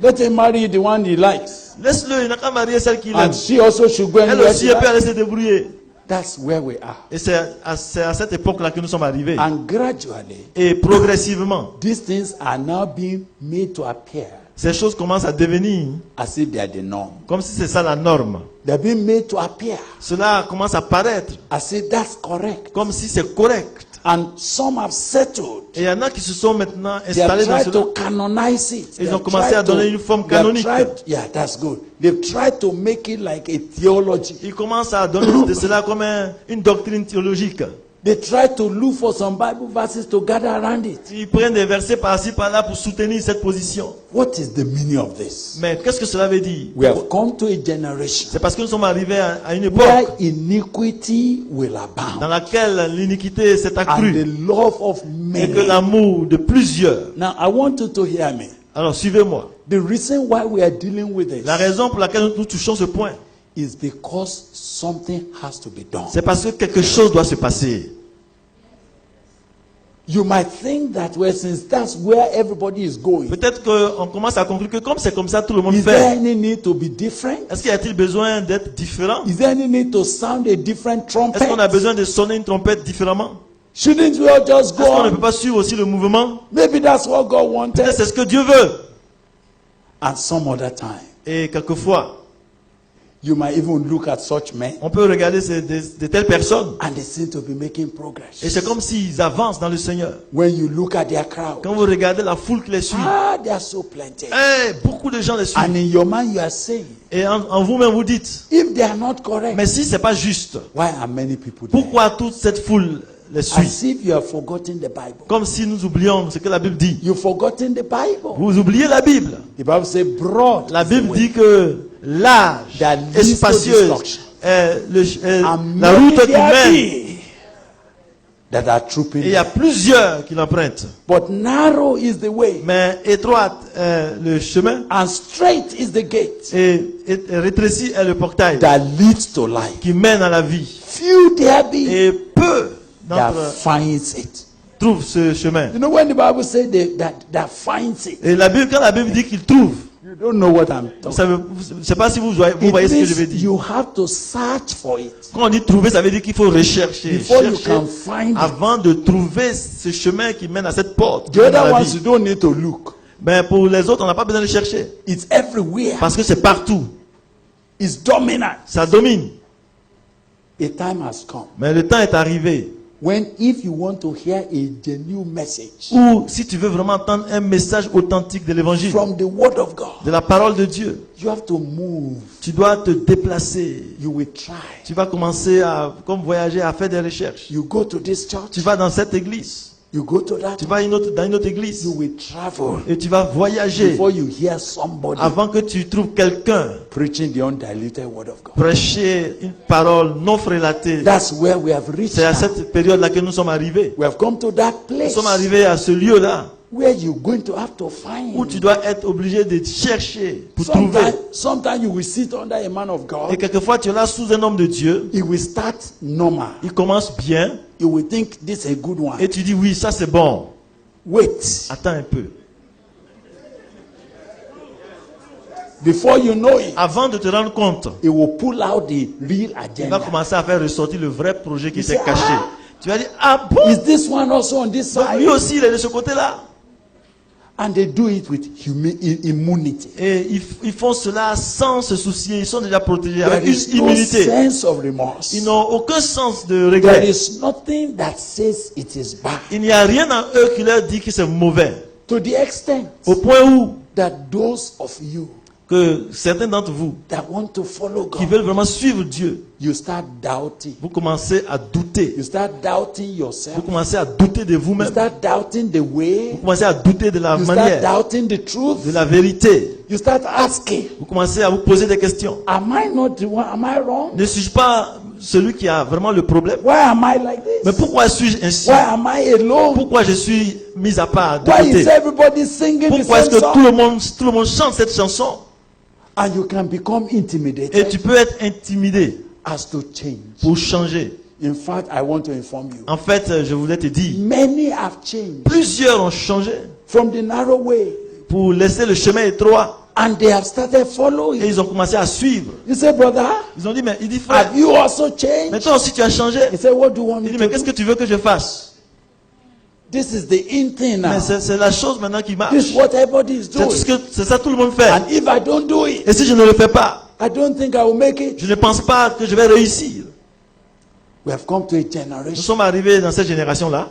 Let him marry the one he likes. Laisse-le, il n'a qu'à marier celle qu'il aime. And she also should go Elle anywhere aussi, she elle peut aller likes. se débrouiller. That's where we are. Et c'est à cette époque-là que nous sommes arrivés. And gradually, Et progressivement, these things are now being made to appear ces choses commencent à devenir as if they are the norm. comme si c'est ça la norme. They're being made to appear Cela commence à paraître as if that's correct. comme si c'est correct. And some have settled. Et il y en a qui se sont maintenant They have installés dans tried cela. to canonize it. Ils They ont have commencé tried à donner to- une forme they have canonique. tried- yeah, that's good. They've tried to make it like a theology. Ils commencent à donner de cela comme une doctrine théologique. They try to look for some Bible verses to gather around it. Ils prennent des versets par-ci par-là pour soutenir cette position. What is the meaning of this? Mais qu'est-ce que cela veut dire? We have come to a generation C'est parce que nous sommes arrivés à une where époque iniquity will dans abound laquelle l'iniquité s'est and accrue the love of et que many. l'amour de plusieurs. Now, I want you to hear me. Alors suivez-moi. The reason why we are dealing with this La raison pour laquelle nous touchons ce point, is because something has to be done. c'est parce que quelque chose doit se passer. You might think that, well, since that's where everybody is going, Peut-être qu'on commence à conclure que comme c'est comme ça, tout le monde is there fait. any need to be different? Est-ce qu'il y a-t-il besoin d'être différent? Is there any need to sound a different Est-ce qu'on a trumpet? besoin de sonner une trompette différemment? Shouldn't we all just go Est-ce qu'on ne peut on? pas suivre aussi le mouvement? Maybe that's what God Peut-être wanted. c'est ce que Dieu veut. And some other time, Et quelquefois, you might even look at such men on peut regarder de telles personnes. and they seem to be making progress. Et c'est comme s'ils avancent dans le Seigneur. When you look at their crowd, Quand vous regardez la foule qui les suit, they are so plenty. beaucoup de gens les And suivent. in your mind, you are saying, Et en vous-même, vous dites, if they are not correct, mais si c'est pas juste, why are many people there? pourquoi toute cette foule les suit? As if you have forgotten the Bible. Comme si nous oublions ce que la Bible dit. You've forgotten the Bible. Vous oubliez la Bible. The Bible says, broad La is the Bible way, dit que l'âge that est leads to spacieuse. destruction. La and route many qui there mène. be that are trooping Et il y a there. plusieurs qui l'empruntent. But narrow is the way, Mais étroite est le chemin and straight is the gate et rétréci est le portail that leads to life. qui mène à la vie. Few there be Et peu that d'entre eux finds it. trouvent ce chemin. You know when the Bible says that finds it, Et quand la Bible dit qu'il trouve, You don't know what I'm Vous talking savez, je ne sais pas si vous voyez ce que je veux about. dire. You have to search for it. Quand on dit trouver, ça veut dire qu'il faut rechercher. Before you Chercher can find it. avant de trouver ce chemin qui mène à cette porte. The qui mène à other la ones, vie. you don't need to look. Ben, pour les autres, on n'a pas besoin de chercher. It's everywhere. Parce que c'est partout. It's dominant. Ça domine. A time has come Mais le temps est arrivé when if you want to hear a genuine message où, si tu veux vraiment entendre un message authentique de l'évangile, from the word of God, de la parole de Dieu, you have to move. tu dois te déplacer. You will try. Tu vas commencer à, comme voyager, à faire des recherches. You go to this church. Tu vas dans cette église. You go to that. Tu vas dans une autre église. You will travel Et tu vas voyager before you hear somebody avant que tu trouves quelqu'un preaching the undiluted word of God. prêcher une parole non frélatée. That's where we have reached. C'est à now. cette période-là que nous sommes arrivés. We have come to that Nous place sommes arrivés à ce lieu-là where you're going to have to find. où tu dois être obligé de chercher pour trouver. Sometimes you will sit under a man of Et God. quelquefois, tu es là sous un homme de Dieu. He will start normal. Il commence bien You will think this is a good one. et tu dis oui, ça c'est bon. Wait. Attends un peu. Before you know it, Avant de te rendre compte, he will pull out the real il va agenda. commencer à faire ressortir le vrai projet qui You s'est say, caché. ah. Tu vas dire, ah bon? Is this one also on this Donc, lui side? aussi, il est de ce côté-là. And they do it with immunity. Et ils font cela sans se soucier. Ils sont déjà protégés avec There is une no immunité. sense of remorse. Ils n'ont aucun sens de There regret. is nothing that says it is bad. Il n'y a rien en eux qui leur dit que c'est mauvais. To the extent Au point où that those of you que certains d'entre vous that want to follow qui God, veulent vraiment suivre Dieu, you start doubting. vous commencez à douter. You start doubting Vous yourself. commencez à douter de You vous-même. start doubting the Vous way. commencez à douter de la You start manière, doubting the truth. de la vérité. You start asking, Vous commencez à vous poser des questions. am I not the one? Am I wrong? Ne suis-je pas celui qui a vraiment le problème? Why am I like Mais this? pourquoi suis-je ainsi? Why am I alone? Pourquoi je suis mis à part de Why is côté? everybody singing the Pourquoi est-ce same que song? tout le monde chante cette chanson? And you can become Et intimidated tu peux être intimidé as to change. pour changer. In fact, I want to inform you. En fait, je voulais te dire, Many have changed plusieurs ont changé from the narrow way pour laisser le chemin étroit and they have started et following. ils ont commencé à suivre. You say, brother, Ils ont dit, mais il dit, frère, have you also changed? mais toi aussi tu as changé. He said, what do you want Il me dit, to mais qu'est-ce que do? tu veux que je fasse? This is the in thing now. Mais c'est la chose maintenant qui marche. This is what everybody is C'est ça doing. que tout le monde fait. And if I don't do it, Et si je ne le fais pas, I don't think I will make it. je ne pense pas que je vais réussir. We have come to a Nous generation sommes arrivés dans cette génération-là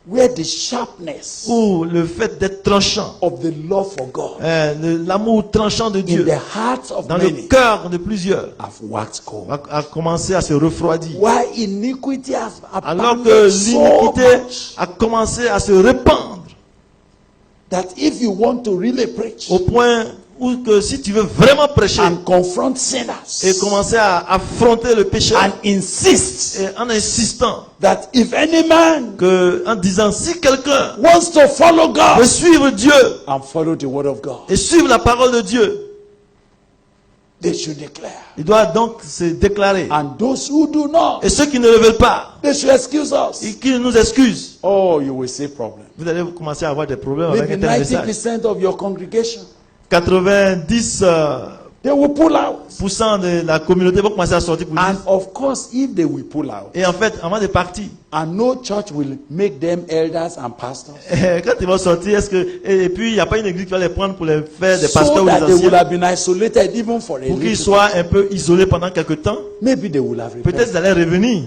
where the sharpness où le fait d'être tranchant, of the love for God l'amour tranchant de in Dieu the hearts of dans le many cœur de plusieurs have waxed cold. a commencé à se refroidir. Why iniquity has Alors que abounded so l'iniquité much a commencé à se répandre that if you want to really preach au point où que si tu veux vraiment prêcher and confront et sinners commencer à affronter le péché and insist et en insistant that if any man en disant si quelqu'un wants to follow veut God suivre Dieu and follow the word of God, et suivre la parole de Dieu, they should declare. il doit donc se déclarer. And those who do not, Et ceux qui ne le veulent pas, they should excuse us. et qui nous excusent, Oh, you will see problem. vous allez commencer à avoir des problèmes avec Maybe un tel message. 90% of your congregation, 90% they will pull out. de la communauté vont commencer à sortir pour And dire. of course, if they will pull out, Et en fait, avant de partir, and no church will make them elders and pastors, quand ils vont sortir, et puis il n'y a pas une église qui va les prendre pour les faire des pasteurs so ou that des they will anciens, have been isolated even for a pour qu'ils little. soient un peu isolés pendant quelques temps. Maybe they will have Peut-être repented. ils allaient revenir.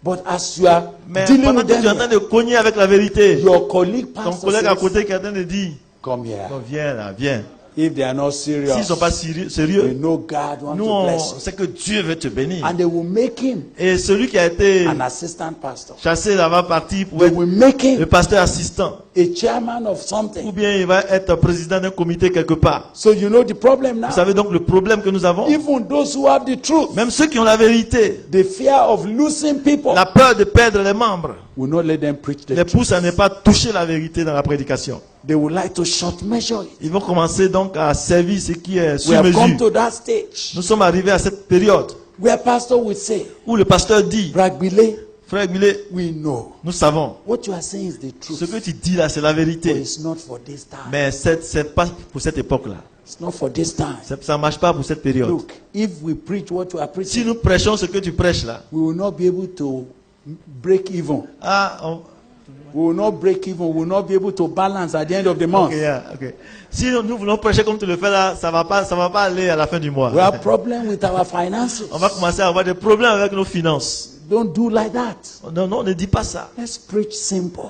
But as you are Mais dealing pendant with que tu es en train them, de cogner avec la vérité, your colleague ton pastor collègue à says, côté qui est en train de dire, come here. bon, viens là, viens. If they are not S'ils ne serious, sont pas they sérieux, know God wants nous to on bless you. sait que Dieu veut te bénir. And they will make him Et celui qui a été an assistant pastor. chassé là-bas parti pour They être will make le him pasteur assistant. a chairman of Ou something. bien il va être président d'un comité quelque part. So you know the problem Vous now. savez donc le problème que nous avons. Even those who have the truth, Même ceux qui ont la vérité, the fear of losing people la peur de perdre les membres, will not let them preach the les truth. pousse à ne pas toucher la vérité dans la prédication. They would like to short measure it. Ils vont commencer donc à servir ce qui est We sur have come mesure. to that stage Nous sommes arrivés à cette période where pastor will say, où le pasteur dit, Bragbile, frère Millet, we know nous savons, what you are saying is the ce truth, que tu dis là, c'est la but vérité. it's not for this time. Mais c'est pas pour cette époque-là. It's not for this time. Ça ne marche pas pour cette période. Look, if we preach what you are Si preaching, nous prêchons ce que tu prêches là, we will not be able to break even. We will not break even. We will not be able to balance at the end of the month. ok. Si nous voulons prêcher comme tu le fais là, ça va pas aller à la fin du mois. We have problem with our finances. On va commencer à avoir des problèmes avec nos finances. Don't do like that. Non, ne dis pas ça. Let's preach simple.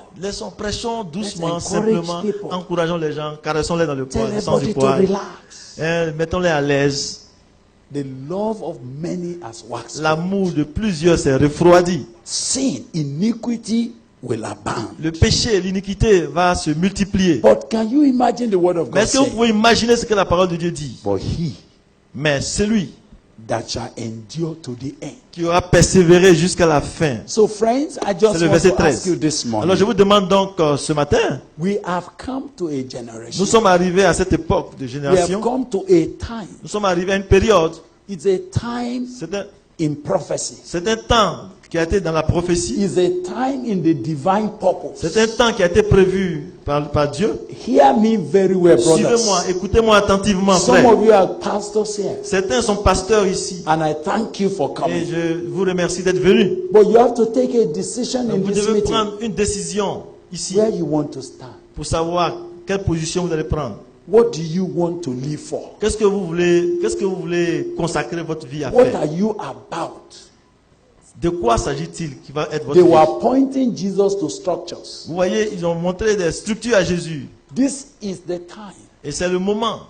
Prêchons doucement, Let's encourage simplement, people. encourageons les gens, caressons-les dans le Tell poids, sans du everybody to poids, relax. mettons-les à l'aise. The love of many has waxed. L'amour de plusieurs s'est refroidi. Sin, iniquity will abound. Le péché et l'iniquité va se multiplier. But can you imagine the word of Mais God est-ce que vous saying? pouvez imaginer ce que la parole de Dieu dit? But he Mais celui that shall endure to the end. qui aura persévéré jusqu'à la fin. So friends, I C'est just le want verset to ask 13. you this Alors morning. je vous demande donc ce matin, We have come to a nous generation. sommes arrivés à cette époque de We have génération. come to a time. Nous sommes arrivés à une période. It's a time in prophecy. C'est un temps qui a été dans la prophétie. It's a time in the divine purpose. C'est un temps qui a été prévu par Dieu. Hear me very well, Suivez-moi, brothers. écoutez-moi attentivement, Some frère. of you are pastors here, Certains sont pasteurs ici. and I thank you for Et coming. je vous remercie d'être venus. But you have to take a decision in Vous this devez meeting prendre une décision ici where you want to stand. pour savoir quelle position vous allez prendre. What do you want to live for? Qu'est-ce que vous voulez consacrer votre vie à What faire? are you about? De quoi s'agit-il qui va être votre They vie? were pointing Jesus to structures. Vous voyez, ils ont montré des structures à Jésus. This is the time Et c'est le moment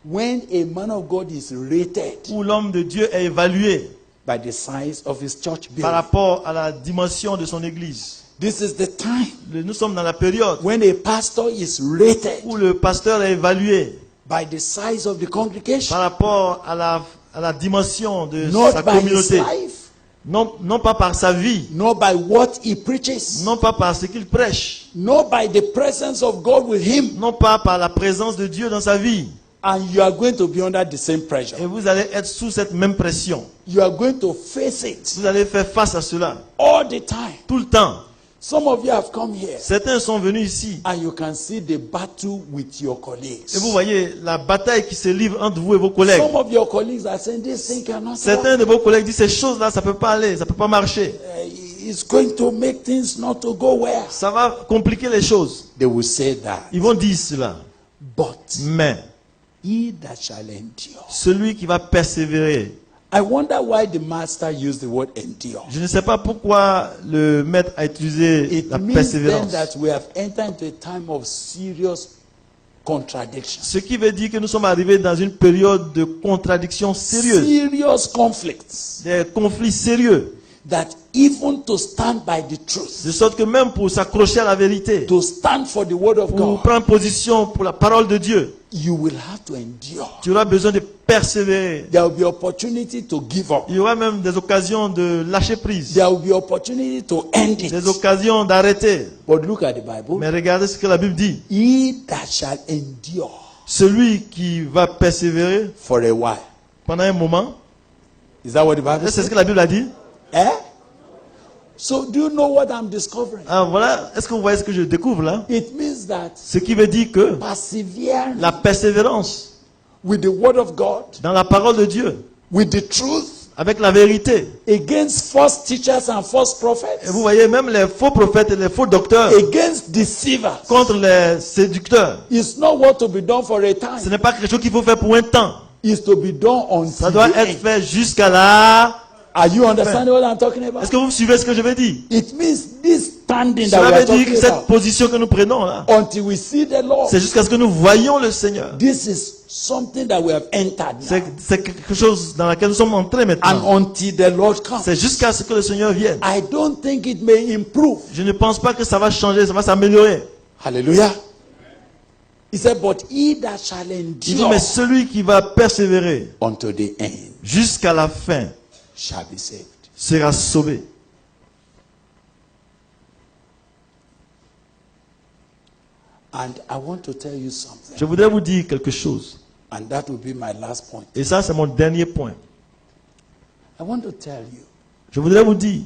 when a man of God is rated où l'homme de Dieu est évalué by the size of his church par building. rapport à la dimension de son église. This is the time Nous sommes dans la période when a pastor is rated où le pasteur est évalué by the size of the congregation, par rapport à la dimension de not sa by his communauté. life, Non pas par sa vie, not by what he preaches, non pas par ce qu'il prêche, not by the presence of God with him. non pas par la présence de Dieu dans sa vie. And you are going to be under the same pressure. Et vous allez être sous cette même pression. You are going to face it Vous allez faire face à cela all the time. tout le temps. Some of you have come here Certains sont venus ici and you can see the battle with your colleagues. et vous voyez la bataille qui se livre entre vous et vos collègues. Some of your colleagues are saying this thing cannot Certains work. de vos collègues disent ces choses-là, ça peut pas aller, ça peut pas marcher. It's going to make things not to go well. Ça va compliquer les choses. They will say that. Ils vont dire cela. But Mais he that shall endure. celui qui va persévérer, I wonder why the master used the word endure. je ne sais pas pourquoi le maître a utilisé It la means then persévérance. that we have entered into a time of serious contradiction. Ce qui veut dire que nous sommes arrivés dans une période de contradiction sérieuse, Serious conflicts. des conflits sérieux, That even to stand by the truth, de sorte que même pour s'accrocher à la vérité, to stand for the word of pour God, prendre position pour la parole de Dieu, you will have to endure. tu auras besoin de persévérer. There will be opportunity to give up. Il y aura même des occasions de lâcher prise, There will be opportunity to end it. des occasions d'arrêter. But look at the Bible. Mais regardez ce que la Bible dit. He that shall endure Celui qui va persévérer for a while. pendant un moment, Is that what the Bible c'est ce says? que la Bible a dit. Eh? So do you know what I'm discovering? Ah, voilà, est-ce que vous voyez ce que je découvre là? It means that Ce qui veut dire que persevere la persévérance with the word of God, dans la parole de Dieu, with the truth, avec la vérité. against false teachers and false Et prophets, vous voyez même les faux prophètes et les faux docteurs against deceivers. contre les séducteurs. It's not what to be done for a Ce time. n'est pas quelque chose qu'il faut faire pour un temps. It's to be done Ça until doit the être end. fait jusqu'à là. Are you understanding what I'm talking about? Est-ce que vous suivez ce que je veux dire? It means this standing that we Cela are veut dire que talking cette about position que nous prenons là, until we see the Lord. c'est jusqu'à ce que nous voyions le Seigneur. This is something that we have entered now. C'est quelque chose dans laquelle nous sommes entrés maintenant. And until the Lord comes, C'est jusqu'à ce que le Seigneur vienne. I don't think it may improve. Je ne pense pas que ça va changer, ça va s'améliorer. Hallelujah. He said, but he that shall Il dit, endure mais celui qui va persévérer unto the end jusqu'à la fin shall be saved. sera sauvé. And I want to tell you something. Je voudrais vous dire quelque chose. And that will be my last point. Et ça, c'est mon dernier point. I want to tell you Je voudrais vous dire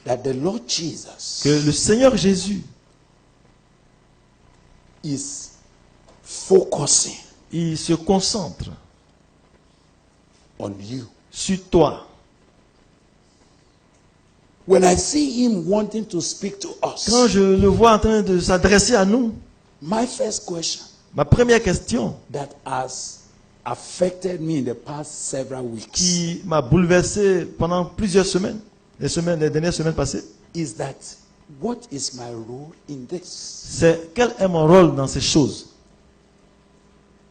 that the Lord Jesus que le Seigneur Jésus is focusing il se concentre on you. sur toi. When I see him wanting to speak to Quand us, je le vois en train de s'adresser à nous, my first question ma première question that has affected me in the past several weeks qui m'a bouleversé pendant plusieurs semaines, les dernières semaines passées, is that what is my role in this? c'est quel est mon rôle dans ces choses.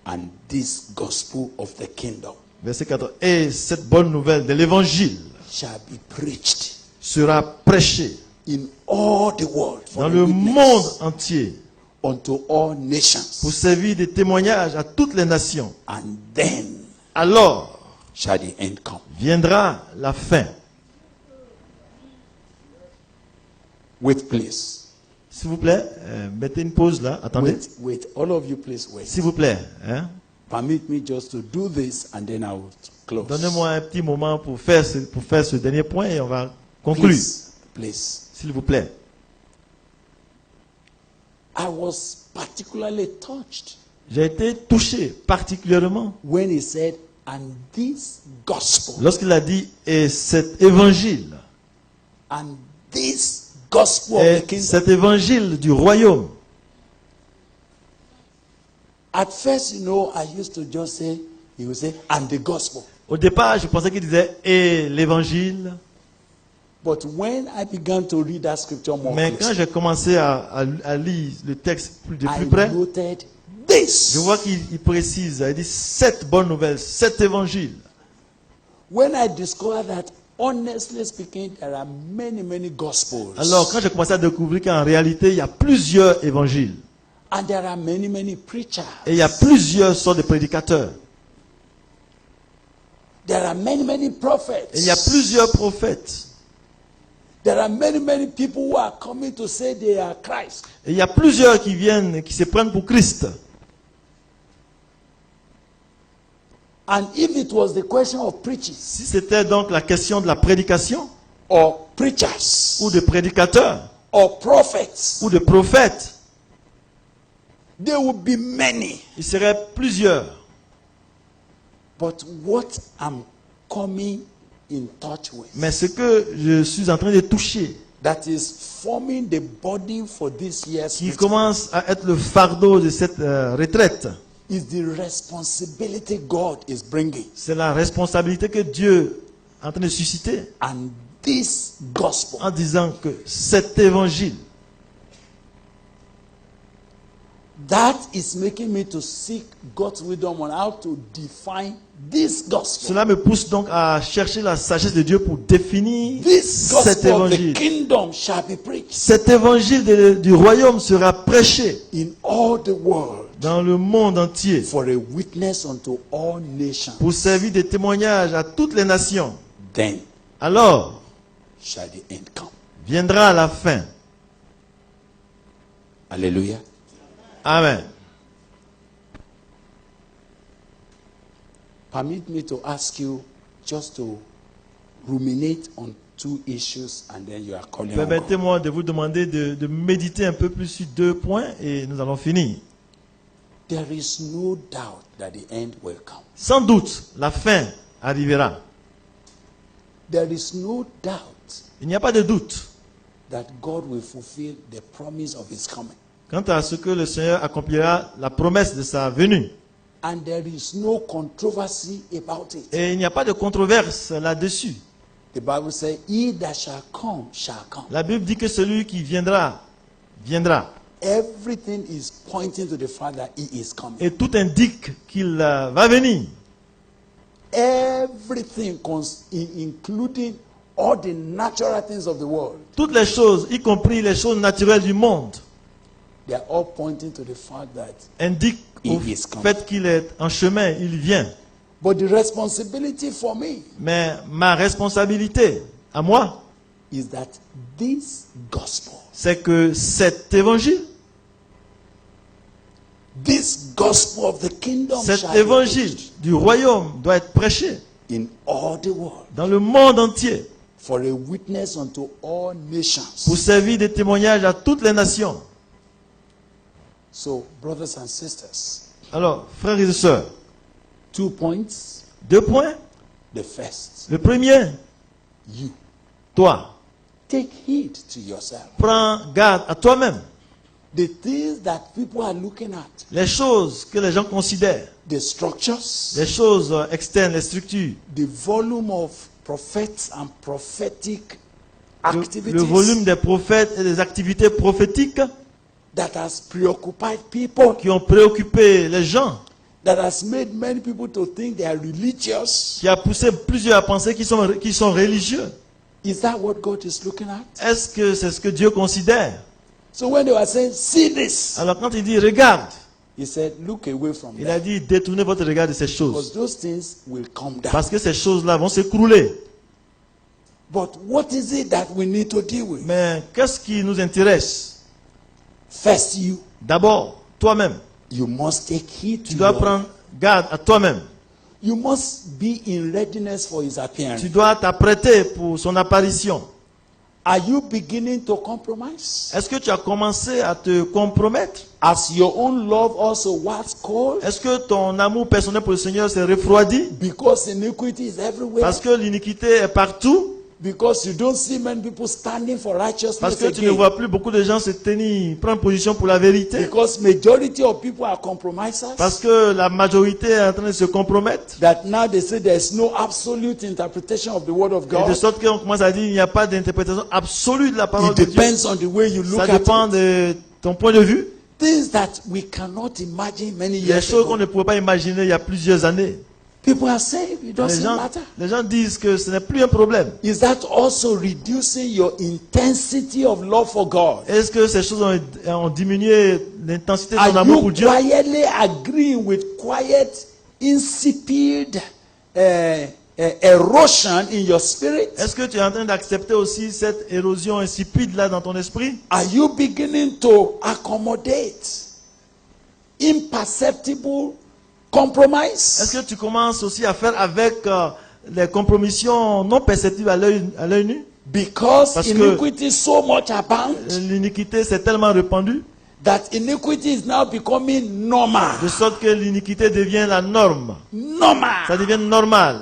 And this gospel of the kingdom Verset 4. Et cette bonne nouvelle de l'évangile shall be preached sera prêchée in all the world for dans a le witness monde entier unto all pour nations, servir de témoignage à toutes les nations. and then Alors shall the end come. viendra la fin. Wait, please. S'il vous plaît, mettez une pause là. Attendez. Wait. All of you, please wait. S'il vous plaît. Hein? Permit me just to do this, and then I will close. Donnez-moi un petit moment pour faire ce dernier point et on va conclure. Please. S'il vous plaît. I was particularly touched J'ai été touché particulièrement when he said, and this gospel, lorsqu'il a dit et cet évangile, and this gospel of the et kingdom. cet évangile du royaume. At first, I used to just say, he would say, and the gospel. Au départ, je pensais qu'il disait et l'évangile. But when I began to read that scripture more Mais quand closely, j'ai commencé à lire le texte de I plus près, noted this. je vois qu'il précise, il dit cette bonne nouvelle, cet évangile. When I discovered that, honestly speaking, there are many, many gospels. Alors, quand j'ai commencé à découvrir qu'en réalité, il y a plusieurs évangiles. And there are many, many preachers. Et il y a plusieurs sortes de prédicateurs. There are many, many prophets. Et il y a plusieurs prophètes. There are many, many people who are coming to say they are Christ. Et il y a plusieurs qui viennent, qui se prennent pour Christ. And if it was the question of preaching Si c'était donc la question de la prédication, or preachers ou de prédicateurs, or prophets, ou de prophètes, there would be many. il serait plusieurs. But what I'm coming in touch with, Mais ce que je suis en train de toucher, that is forming the body for this year's qui meeting, commence à être le fardeau de cette retraite, is the responsibility God is bringing. c'est la responsabilité que Dieu est en train de susciter And this gospel en disant que cet évangile, that is making me to seek God's wisdom on how to define this gospel. cela me pousse donc à chercher la sagesse de Dieu pour définir This cet gospel of the évangile. kingdom shall be preached Cet évangile du royaume sera prêché in all the world dans le monde entier for a witness unto all nations. pour servir de témoignage à toutes les nations. Then Alors shall the end come. viendra la fin. Hallelujah. Amen. Permit me to ask you just to ruminate on two issues and then you are calling on God. Permettez-moi de vous demander de méditer un peu plus sur 2 points et nous allons finir. There is no doubt that the end will come. Sans doute, la fin arrivera. There is no doubt Il n'y a pas de doute that God will fulfill the promise of his coming. quant à ce que le Seigneur accomplira la promesse de sa venue. And there is no controversy about it. Et il n'y a pas de controverse là-dessus. The Bible says, he that shall come, shall come. La Bible dit que celui qui viendra, viendra. Everything is pointing to the fact that he is coming. Et tout indique qu'il va venir. Everything, including all the natural things of the world, Toutes les choses, y compris les choses naturelles du monde, they are all pointing to the fact that. indiquent au He is coming. fait qu'il est en chemin, il vient. But the responsibility for me Mais ma responsabilité, à moi, is that this gospel, c'est que cet évangile, this gospel of the kingdom, cet shall be évangile preached du royaume doit être prêché in all the world dans le monde entier for a witness unto all nations. pour servir de témoignage à toutes les nations. So, brothers and sisters, Alors, frères et sœurs, 2 points. 2 points. The first, Le premier, you. toi, Take heed to yourself. prends garde à toi-même. The things that people are looking at, Les choses que les gens considèrent, the structures, les choses externes, les structures, the volume of prophets and prophetic le activities volume des prophètes et des activités prophétiques that has preoccupied people, qui ont préoccupé les gens, that has made many people to think they are religious. qui a poussé plusieurs à penser qu'ils sont religieux. Is that what God is looking at? Est-ce que c'est ce que Dieu considère? So when they were saying, see this, Alors quand il dit regarde, he said, look away from il a that. dit détournez votre regard de ces Because choses. those things will come down. Parce que ces choses-là vont s'écrouler. But what is it that we need to deal with? Mais qu'est-ce qui nous intéresse? First, you. D'abord, toi-même. You must take heed Tu to dois your, prendre garde à toi-même. you must be in readiness for his appearance. Tu dois t'apprêter pour son apparition. Are you beginning to compromise? Est-ce que tu as commencé à te compromettre? As your own love also was cold? Est-ce que ton amour personnel pour le Seigneur s'est refroidi? Because iniquity is everywhere. Parce que l'iniquité est partout? Because you don't see many people standing for righteousness Parce que tu ne again. vois plus beaucoup de gens se tenir, prendre position pour la vérité? Because majority of people are compromisers. Parce que la majorité est en train de se compromettre? That now they say there is no absolute interpretation of the word of Et de God. sorte qu'on commence à dire qu'il n'y a pas d'interprétation absolue de la parole It de Dieu. depends on the way you look Ça at dépend it. de ton point de vue. Things that we cannot imagine many Les years choses qu'on ago. ne pouvait pas imaginer il y a plusieurs années. People are saying it doesn't matter. Les gens disent que ce n'est plus un problème. Is that also reducing your intensity of love for God? Est-ce que ces choses ont diminué l'intensité de ton Are amour pour you Dieu? quietly agreeing with quiet, insipid erosion in your spirit? Est-ce que tu es en train d'accepter aussi cette érosion insipide là dans ton esprit? Are you beginning to accommodate imperceptible compromise? Est-ce que tu commences aussi à faire avec les compromissions non perceptibles à l'œil nu? Because Parce que- iniquity so much abound L'iniquité s'est tellement répandue that iniquity is now becoming normal. de sorte que l'iniquité devient la norme. Ça Normal. devient normal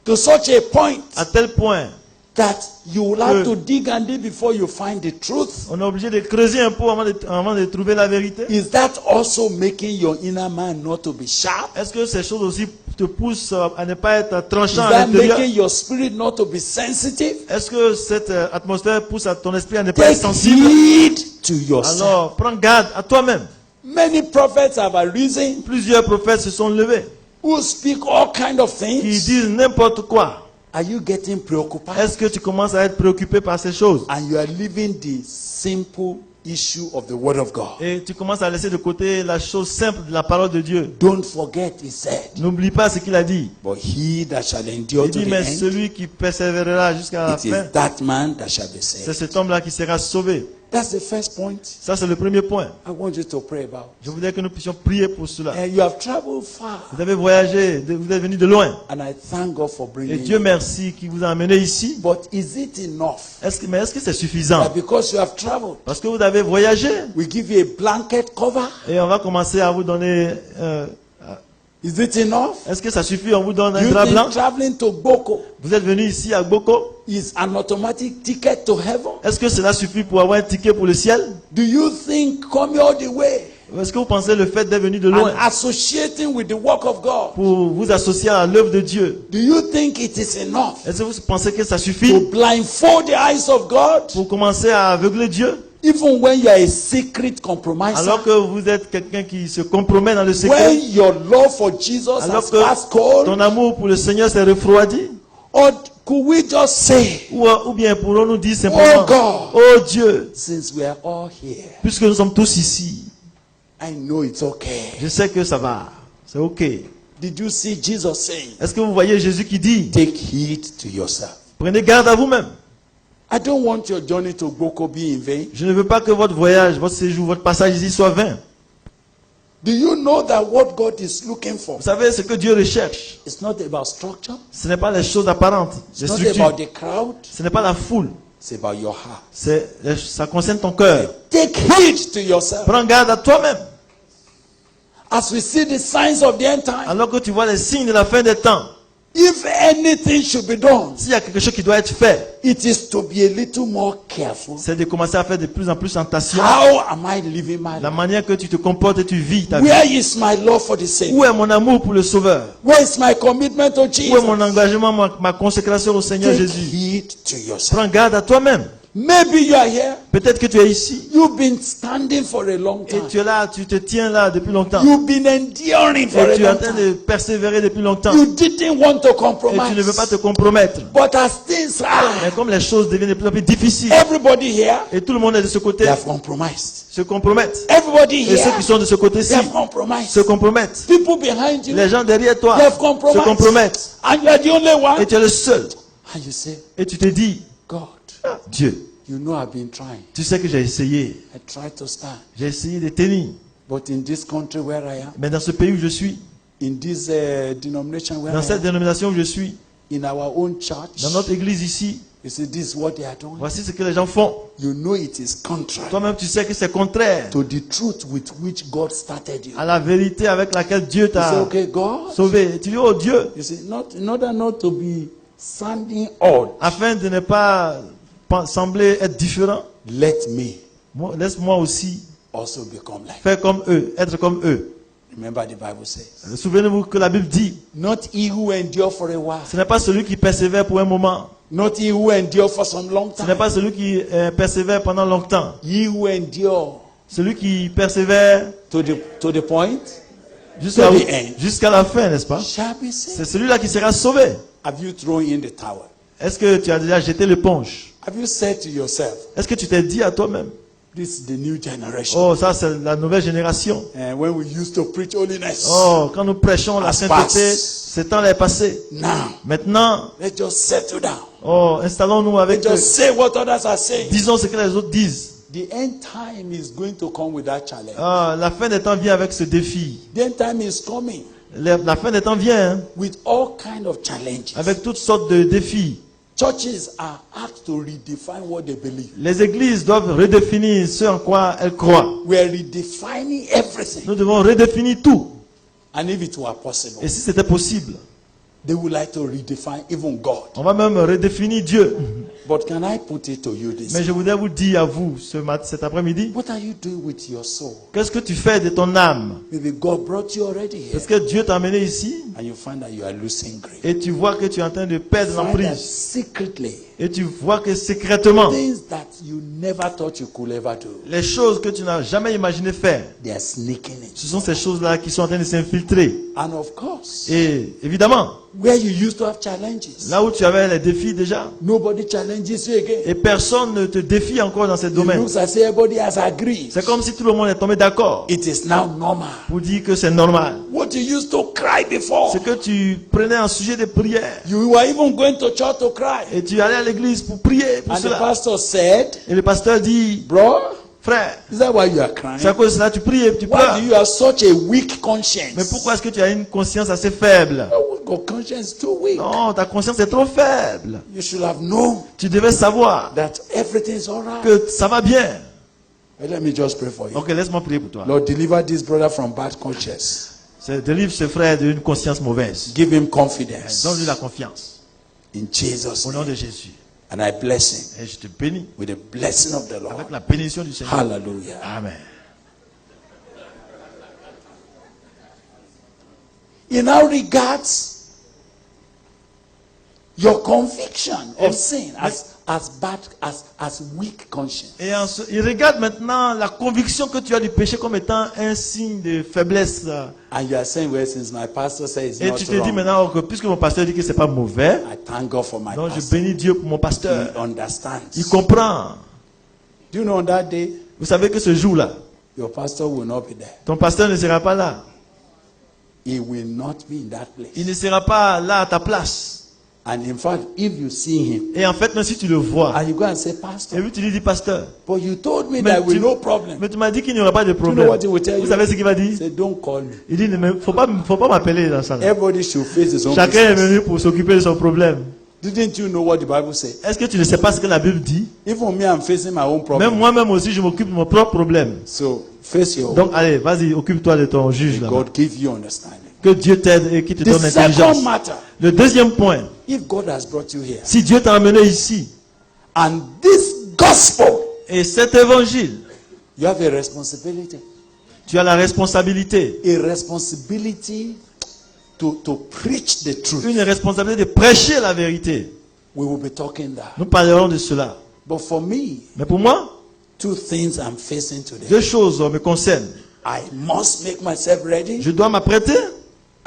To such a point à tel point that you will have Que- to dig and dig before you find the truth. on est obligé de creuser un peu avant de trouver la vérité. Is that also making your inner man not to be sharp? Est-ce que ces choses aussi te poussent à ne pas être Is tranchant à that l'intérieur? making your spirit not to be sensitive? Est-ce que cette atmosphère pousse à ton esprit à ne pas être Take sensible? heed to yourself. Alors, prends garde à toi-même. Many prophets have arisen Plusieurs prophètes se sont levés who speak all kind of qui things. disent n'importe quoi. Are you getting preoccupied? Est-ce que tu commences à être préoccupé par ces choses? And you are leaving the simple issue of the word of God. Et tu commences à laisser de côté la chose simple de la parole de Dieu. Don't forget, he said, N'oublie pas ce qu'il a dit. but he that shall endure Il to dit, the mais end, celui qui persévérera jusqu'à la it is fin, that man that shall be c'est saved. cet homme-là qui sera sauvé. That's the first point Ça, c'est le premier point. I want you to pray about. Je voudrais que nous puissions prier pour cela. And you have traveled far, Vous avez voyagé, vous êtes venu de loin. and I thank God for Et bringing Dieu you. merci qui vous a amené ici. But is it enough Mais est-ce que c'est suffisant? that because you have traveled, Parce que vous avez voyagé. we give you a blanket cover? Et on va commencer à vous donner... Is it enough? est-ce que ça suffit? On vous donne un You drap blanc? think traveling to Boko Vous êtes venu ici à Boko. is an automatic ticket to heaven? Est-ce que cela suffit pour avoir un ticket pour le ciel? Do you think coming all the way Est-ce que vous pensez le fait d'être venu de and loin associating with the work of God, pour vous associer à l'œuvre de Dieu? do you think it is enough Est-ce que vous pensez que ça to suffit blindfold the eyes of God pour commencer à aveugler Dieu? even when you are a secret compromiser? Alors que vous êtes quelqu'un qui se compromet dans le When secret? your love for Jesus Alors has que passed cold? ton amour pour le Seigneur s'est refroidi? Or could we just say, Ou bien pourrons-nous dire simplement, Oh God. oh Dieu, since we are all here, puisque nous sommes tous ici, I know it's okay. je sais que ça va, c'est ok. Did you see Jesus saying, Est-ce que vous voyez Jésus qui dit, take heed to yourself? prenez garde à vous-même. I don't want your journey to Boko be in vain. Je ne veux pas que votre voyage, votre séjour, votre passage ici soit vain. Do you know that what God is looking for? Vous savez ce que Dieu recherche. It's not about structure. Ce n'est pas les choses apparentes, les It's not structures. about the crowd. Ce n'est pas la foule. It's about your heart. Ça concerne ton cœur. Take heed to yourself. Prends garde à toi-même. As we see the signs of the end time, Alors que tu vois les signes de la fin des temps, if anything should be done, s'il y a quelque chose qui doit être fait, it is to be a little more careful. c'est de commencer à faire de plus en plus attention. How am I living my La life? manière que tu te comportes et tu vis ta vie. Where is my love for the Où Savior? est mon amour pour le Sauveur? Where is my commitment to Où est mon Jesus? engagement, ma consécration au Seigneur Take Jésus? heed to yourself. Prends garde à toi-même. Maybe you are here. Peut-être que tu es ici You've been standing for a long et time. tu es là, tu te tiens là depuis longtemps. You've been enduring for Et a tu es en long train time. de persévérer depuis longtemps. You didn't want to Et tu ne veux pas compromise. te compromettre. But as things Mais are, comme les choses deviennent de plus en plus difficiles everybody here, et tout le monde est de ce côté, they have compromised. se compromettent. Everybody Et ceux here, qui sont de ce côté-ci they have compromised. se compromettent. People behind you, Les gens derrière toi they have se compromised. compromettent. And you are the only one. Et tu es le seul. And you say, Et tu te dis, God, ah, Dieu, you know I've been trying. tu sais que j'ai essayé. I tried to stand. J'ai essayé de tenir. But in this country where I am, Mais dans ce pays où je suis, in this denomination where dans I cette am, dénomination où je suis, in our own church, dans notre église ici, you see, this is what they are doing. voici ce que les gens font. You know it is contrary Toi-même, tu sais que c'est contraire to the truth with which God started you. à la vérité avec laquelle Dieu You say, t'a okay, God, sauvé. Et tu dis, oh Dieu, you see, not in order not to be sounding odd, afin de ne pas sembler être différent, let me laisse-moi aussi also become like. faire comme eux, être comme eux. Remember the Bible says, Souvenez-vous que la Bible dit, not he who endure for a while, ce n'est pas celui qui persévère pour un moment, not he who endure for some long ce n'est time, pas celui qui persévère pendant longtemps, he who endure celui qui persévère to the point jusqu'à To the end. jusqu'à la fin, n'est-ce pas? shall be saved. C'est celui-là qui sera sauvé. Have you thrown in the towel? Est-ce que tu as déjà jeté l'éponge? Have you said to yourself, Est-ce que tu t'es dit à toi-même, this is the new generation? oh, ça c'est la nouvelle génération. And when we used to preach holiness, Oh, quand nous prêchons la Has sainteté, passed. ce temps est passé. now Maintenant, let's just settle down. oh, installons-nous avec Let's just say what others are saying. disons ce que les autres disent. The end time is going to come with that challenge. Ah, la fin des temps vient avec ce défi. The end time is coming La fin des temps vient hein, with all kinds of challenges. avec toutes sortes de défis. Churches are asked to redefine what they believe. Les églises doivent redéfinir ce en quoi elles croient. We are redefining everything. Nous devons redéfinir tout. And if it were possible, Et si c'était possible, they would like to redefine even God. on va même redéfinir Dieu. But can I put it to you this Mais way? je voudrais vous dire à vous cet après-midi, What are you doing with your soul? qu'est-ce que tu fais de ton âme? Maybe God brought you already here. Est-ce que Dieu t'a amené ici And you find that you are losing grip. et tu vois que tu es en train de perdre Find that l'emprise secretly, et tu vois que secrètement, things that you never thought you could ever do, les choses que tu n'as jamais imaginé faire, they are sneaking in. ce sont ces choses-là qui sont en train de s'infiltrer. And of course, Et évidemment, where you used to have challenges, là où tu avais les défis déjà, nobody challenges you again. et personne ne te défie encore dans ce It domaine. looks as if everybody has agreed. C'est comme si tout le monde est tombé d'accord It is now normal. pour dire que c'est normal. What you used to cry before, C'est que tu prenais un sujet de prière you were even going to church to cry. et tu allais à l'église pour prier pour And the cela. pastor said, Et le pasteur dit, bro, frère, is that why you are crying? c'est à cause de cela que tu pries et tu Why pleures. do you have such a weak conscience? Mais pourquoi est-ce que tu as une conscience assez faible? Your conscience is too weak. Non, ta conscience est trop faible. You should have known Tu devais savoir that everything is all right. que ça va bien. But let me just pray for you. Ok, laisse-moi prier pour toi. Lord, deliver this brother from bad conscience. Délivre ce frère d'une conscience mauvaise. Give him confidence. Donne-lui la confiance. In Jesus' Au nom name. de Jésus. And I bless him Et je te bénis with the blessing of the Lord. avec la bénédiction du Seigneur. Hallelujah. Amen. He now regards your conviction of sin as bad, as weak conscience. Et il regarde maintenant la conviction que tu as du péché comme étant un signe de faiblesse. And you are saying, well, since my pastor says it's Et not tu te dis wrong, maintenant que puisque mon pasteur dit que c'est pas mauvais, I thank God for my donc je pastor. bénis Dieu pour mon He pasteur. understands. Il comprend. Do you know on that day, Vous savez que ce jour-là, your pastor will not be there. ton pasteur ne sera pas là. He will not be in that Il place. ne sera pas là à ta place. And in fact, if you see him, Et en fait, même si tu le vois, and you go and say, et Pastor, puis tu lui dis, pasteur, but you told me mais there will tu, no problem. mais tu m'as dit qu'il n'y aura pas de You know problème. what he will tell Vous you? savez ce qu'il va dire? Say, don't call me. Il dit, mais faut pas m'appeler dans ça. Everybody should face his own Chacun est business. venu pour s'occuper de son problème. Didn't you know what the Bible says? Est-ce que tu ne sais pas ce que la Bible dit? Even me, I'm facing my own Même problem. moi-même aussi, je m'occupe de mon propre problème. So Face your Donc allez, vas-y, occupe-toi de ton juge là. God give you understanding. Que Dieu t'aide et qu'il te The donne l'intelligence. second matter, Le deuxième point, if God has brought you here, si Dieu t'a amené ici, and this gospel, et cet évangile, you have a responsibility. tu as la responsabilité, A responsibility to preach the truth. une responsabilité de prêcher la vérité. We will be talking that. Nous parlerons de cela. But for me, Mais pour moi, two things I'm facing today. deux choses me concernent. I must make myself ready. Je dois m'apprêter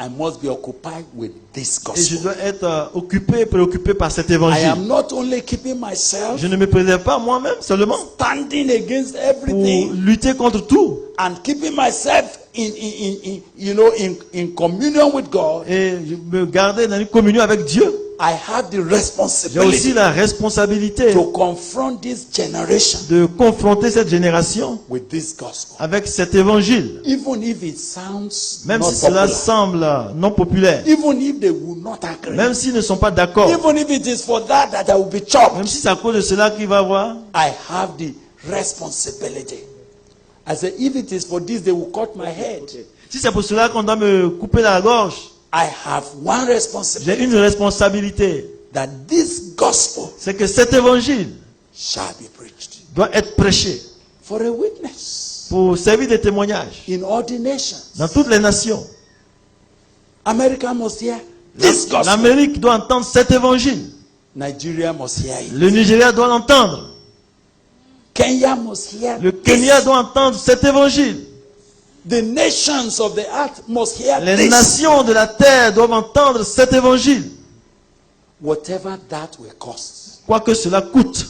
I must be occupied with this et je gospel. dois être occupé, préoccupé par cet I évangile. am not only keeping myself Je ne me préserve pas moi-même seulement standing against pour everything lutter contre tout and keeping myself in communion with God. et me garder dans une communion avec Dieu. I have the J'ai aussi responsibility la responsabilité to confront this generation de confronter cette génération with this gospel. avec cet évangile. Even if it sounds Même not si cela popular, semble non populaire, even if they will not agree, même s'ils ne sont pas d'accord, even if it is for that I will be chopped, même si c'est à cause de cela qu'il va avoir, I have the responsibility. I say, if it is for this, they will cut my head. si c'est pour cela qu'on doit me couper la gorge, I have one j'ai responsibility, une responsabilité. that this gospel C'est que cet évangile shall be preached doit être prêché for a witness pour servir de témoignage in all the nations. dans toutes les nations. America must hear this gospel. L'Amérique doit entendre cet évangile. Nigeria must hear it. Le Nigeria doit l'entendre. Kenya must hear Le this. Kenya doit entendre cet évangile. The nations of the earth must hear Les this. nations de la terre doivent entendre cet évangile. Whatever that will cost. Quoi que cela coûte.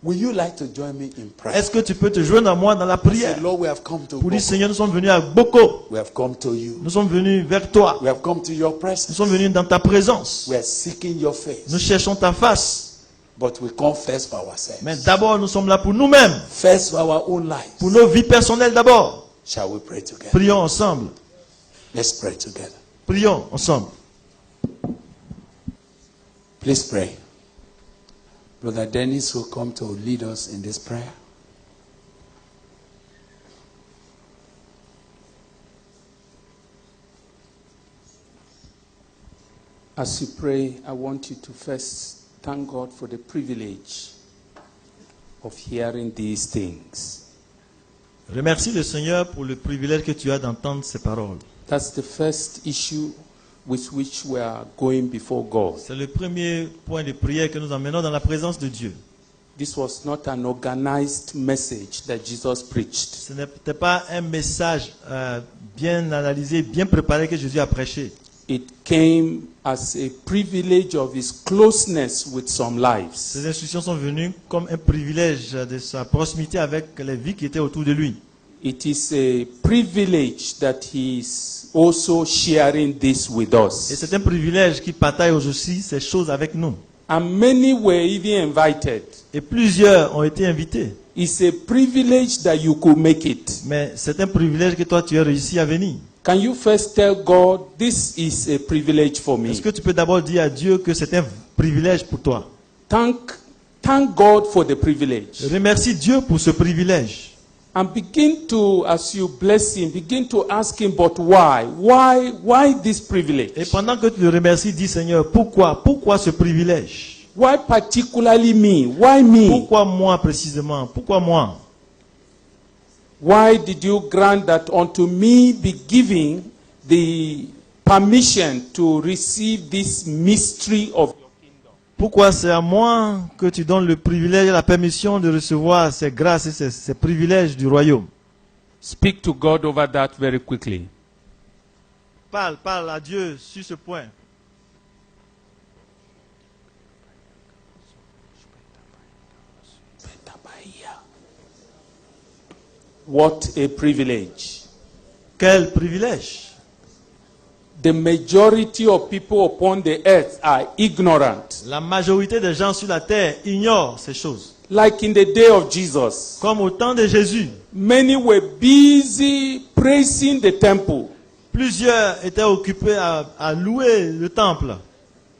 Will you like to join me in prayer? Est-ce que tu peux te joindre à moi dans la Say, prière Lord, we have come to pour dire, Boko. Seigneur, nous sommes venus à Boko. We have come to you. Nous sommes venus vers toi. We have come to your Nous presence. sommes venus dans ta présence. We are seeking your face. Nous cherchons ta face. But we come first for ourselves. Mais d'abord, nous sommes là pour nous-mêmes. First for our own lives. Pour nos vies personnelles d'abord. Shall we pray together? Prions ensemble. Let's pray together. Prions ensemble. Please pray. Brother Dennis will come to lead us in this prayer. As you pray, I want you to first thank God for the privilege of hearing these things. Remercie le Seigneur pour le privilège que tu as d'entendre ces paroles. That's the first issue with which we are going before God. C'est le premier point de prière que nous emmenons dans la présence de Dieu. This was not an organized message that Jesus preached. Ce n'était pas un message bien analysé, bien préparé que Jésus a prêché. It came as a privilege of his closeness with some lives. Ces instructions sont venues comme un privilège de sa proximité avec les vies qui étaient autour de lui. It is a privilege that he is also sharing this with Et us. c'est un privilège qu'il partage aussi ces choses avec nous. And many were even invited. Et plusieurs ont été invités. It's a privilege that you could make it. Mais c'est un privilège que toi tu as réussi à venir. Can you first tell God, this is a privilege for me? Est-ce que tu peux d'abord dire à Dieu que c'est un privilège pour toi? Thank God for the privilege. Remercie Dieu pour ce privilège. And begin to, as you bless him, begin to ask him, but why? Why this privilege? Et pendant que tu le remercies, dis Seigneur, pourquoi ce privilège? Why particularly me? Why me? Pourquoi moi précisément? Pourquoi moi? Why did you grant that unto me be given the permission to receive this mystery of your kingdom? Pourquoi c'est à moi que tu donnes le privilège et la permission de recevoir ces grâces et ces privilèges du royaume? Speak to God over that very quickly. Parle à Dieu sur ce point. What a privilege. Quel privilège! The majority of people upon the earth are ignorant. La majorité des gens sur la terre ignorent ces choses. Like in the day of Jesus, Comme au temps de Jésus, many were busy praising the temple. plusieurs étaient occupés à louer le temple.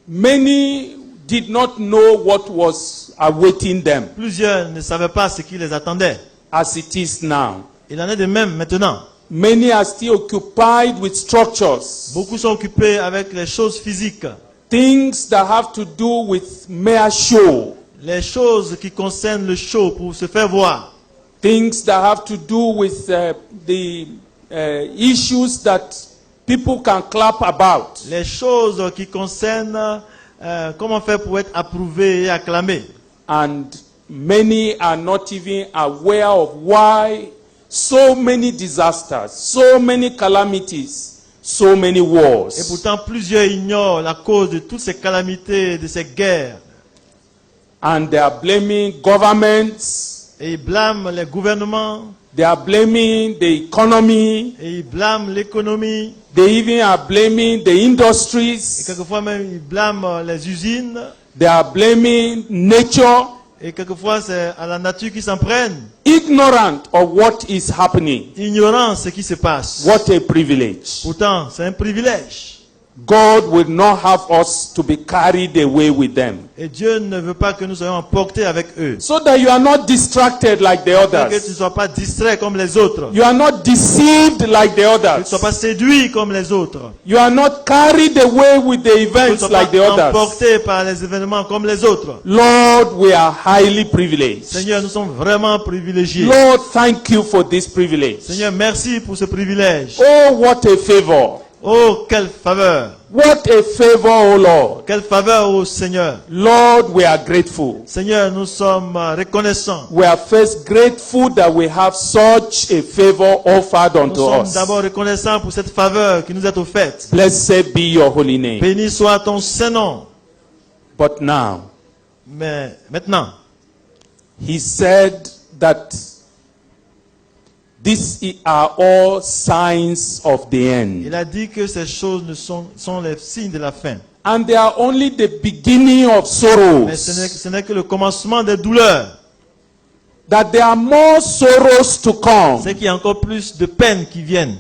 Many did not know what was awaiting them, Plusieurs ne savaient pas ce qui les attendait. as it is now. Il en est de même maintenant. Many are still occupied with structures, Beaucoup sont occupés avec les choses physiques, things that have to do with mere show, les choses qui concernent le show pour se faire voir, things that have to do with the issues that people can clap about. les choses qui concernent comment faire pour être approuvé et acclamé. And many are not even aware of why so many disasters, so many calamities, so many Et wars. pourtant, plusieurs ignorent la cause de toutes ces calamités, de ces guerres. And they are blaming governments, Et ils blâment les gouvernements, they are blaming the economy, et ils blâment l'économie, they even are blaming the et industries, quelquefois même ils blâment les usines, they are blaming nature, et quelquefois c'est à la nature qui s'en prennent, ignorant of what is happening. ignorant ce qui se passe. What a privilege. Pourtant, c'est un privilège. God will not have us to be carried away with them. Et Dieu ne veut pas que nous soyons emportés avec eux. So that you are not distracted like the Pour que tu ne others. sois pas distrait comme les autres. You are not deceived like the Que tu ne others. sois pas séduit comme les autres. You are not carried away with the Que tu ne events sois like the pas others. emporté par les événements comme les autres. Lord, we are highly privileged. Seigneur, nous sommes vraiment privilégiés. Lord, thank you for this privilege. Seigneur, merci pour ce privilège. Oh, what a favor. Oh, quelle faveur. What a favor, oh Lord. Quelle faveur, oh Seigneur. Lord, we are grateful. Seigneur, nous sommes reconnaissants. We are first grateful that we have such a favor offered Nous unto sommes us. d'abord reconnaissants pour cette faveur qui nous est offerte. Blessed be your holy name. Béni soit ton Saint-Nom. But now, Mais maintenant, he said that these are all signs of the end. il a dit que ces choses sont les signes de la fin. And they are only the beginning of Mais ce sorrows. n'est que le commencement des douleurs. That there are more sorrows to come. C'est qu'il y a encore plus de peines qui viennent.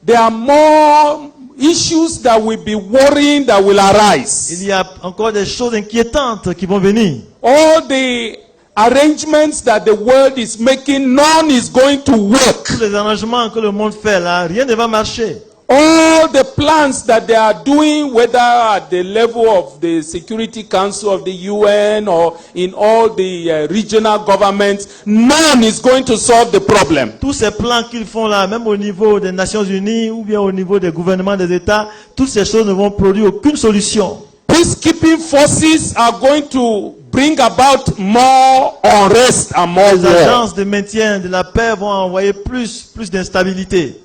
There are more issues that will be worrying that will arise. Il y a encore des choses inquiétantes qui vont venir. All the arrangements that the world is making, none is going to work. Tous les arrangements que le monde fait là, rien ne va marcher. All the plans that they are doing, whether at the level of the Security Council of the UN or in all the regional governments, none is going to solve the problem. Tous ces plans qu'ils font là, même au niveau des Nations Unies ou bien au niveau des gouvernements des États, toutes ces choses ne vont produire aucune solution. Peacekeeping forces are going to bring about more unrest and more Les war. agences de maintien de la paix vont envoyer plus d'instabilité.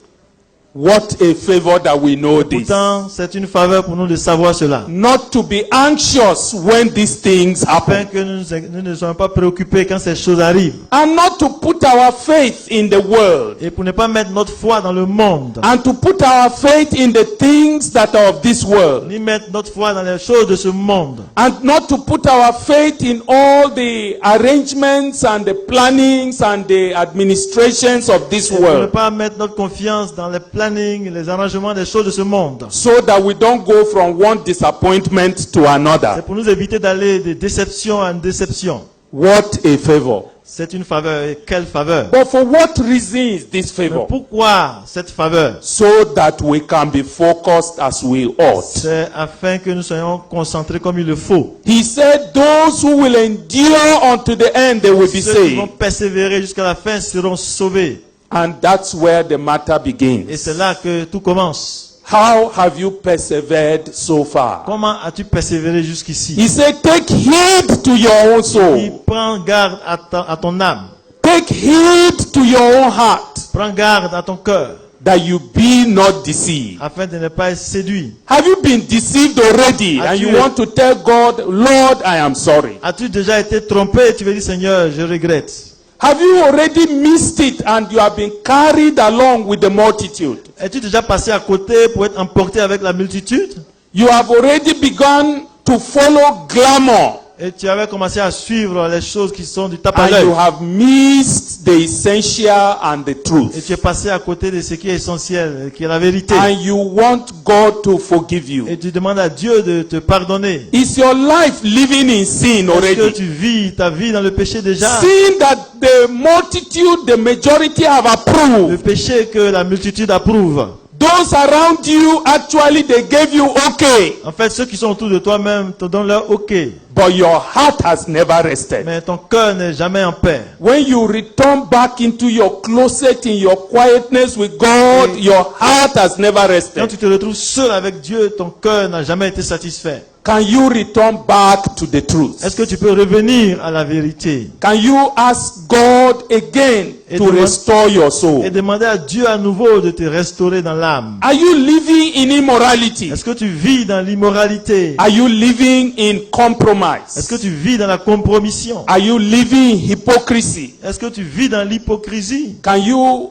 What a favor that we know this. Pourtant, c'est une faveur pour nous de savoir cela. Not to be anxious when these things Afin happen. que nous ne soyons pas préoccupés quand ces choses arrivent. And not to put our faith in the world. Et pour ne pas mettre notre foi dans le monde. And to put our faith in the things that are of this world. Ni mettre notre foi dans les choses de ce monde. And not to put our faith in all the arrangements and the plannings and the administrations of this Et pour ne world. pas mettre notre confiance dans les plannings, les arrangements des choses de ce monde. So that we don't go from one disappointment to C'est another. pour nous éviter d'aller de déception en déception. What a favor. C'est une faveur. Et quelle faveur. But for what reason is this Mais favor? pourquoi cette faveur? So that we can be focused as we ought. C'est afin que nous soyons concentrés comme il le faut. He said, those who will endure unto the end, they will be Ceux qui vont saved. persévérer jusqu'à la fin seront sauvés. And that's where the matter Et begins. c'est là que tout commence. How have you persevered so far? Comment as-tu persévéré jusqu'ici? He said, take heed to your own Il soul. prend garde à ton âme. Take heed to your own heart, Prends garde à ton cœur. that you be not deceived. Afin de ne pas être séduit. Have you been deceived already? And you want to tell God, Lord, I am sorry. As-tu déjà été trompé et tu veux dire Seigneur, je regrette? Have you already missed it and you have been carried along with the multitude? Es-tu déjà passé à côté pour être emporté avec la multitude? You have already begun to follow glamour. Et tu avais commencé à suivre les choses qui sont du tape à And l'œil. you have missed the essential and the truth. Et tu es passé à côté de ce qui est essentiel, qui est la vérité. And you want God to forgive you. Et tu demandes à Dieu de te pardonner. Is your life living in sin Est-ce que already? tu vis ta vie dans le péché déjà? Sin that the multitude, the majority have Le approved. péché que la multitude approuve. Those around you, actually, they gave you okay. En fait, ceux qui sont autour de toi-même te donnent leur OK. But your heart has never rested. Mais ton cœur n'est jamais en paix. When you return back into your closet, in your quietness with God, your heart has never Quand rested. tu te retrouves seul avec Dieu, ton cœur n'a jamais été satisfait. Can you return back to the truth? Est-ce que tu peux revenir à la vérité Can you ask God again Et to demande- restore your soul? et demander à Dieu à nouveau de te restaurer dans l'âme? Are you living in immorality? Est-ce que tu vis dans l'immoralité? Are you living in Est-ce compromise? que tu vis dans la compromission? Are you living in hypocrisy? Est-ce que tu vis dans l'hypocrisie? Can you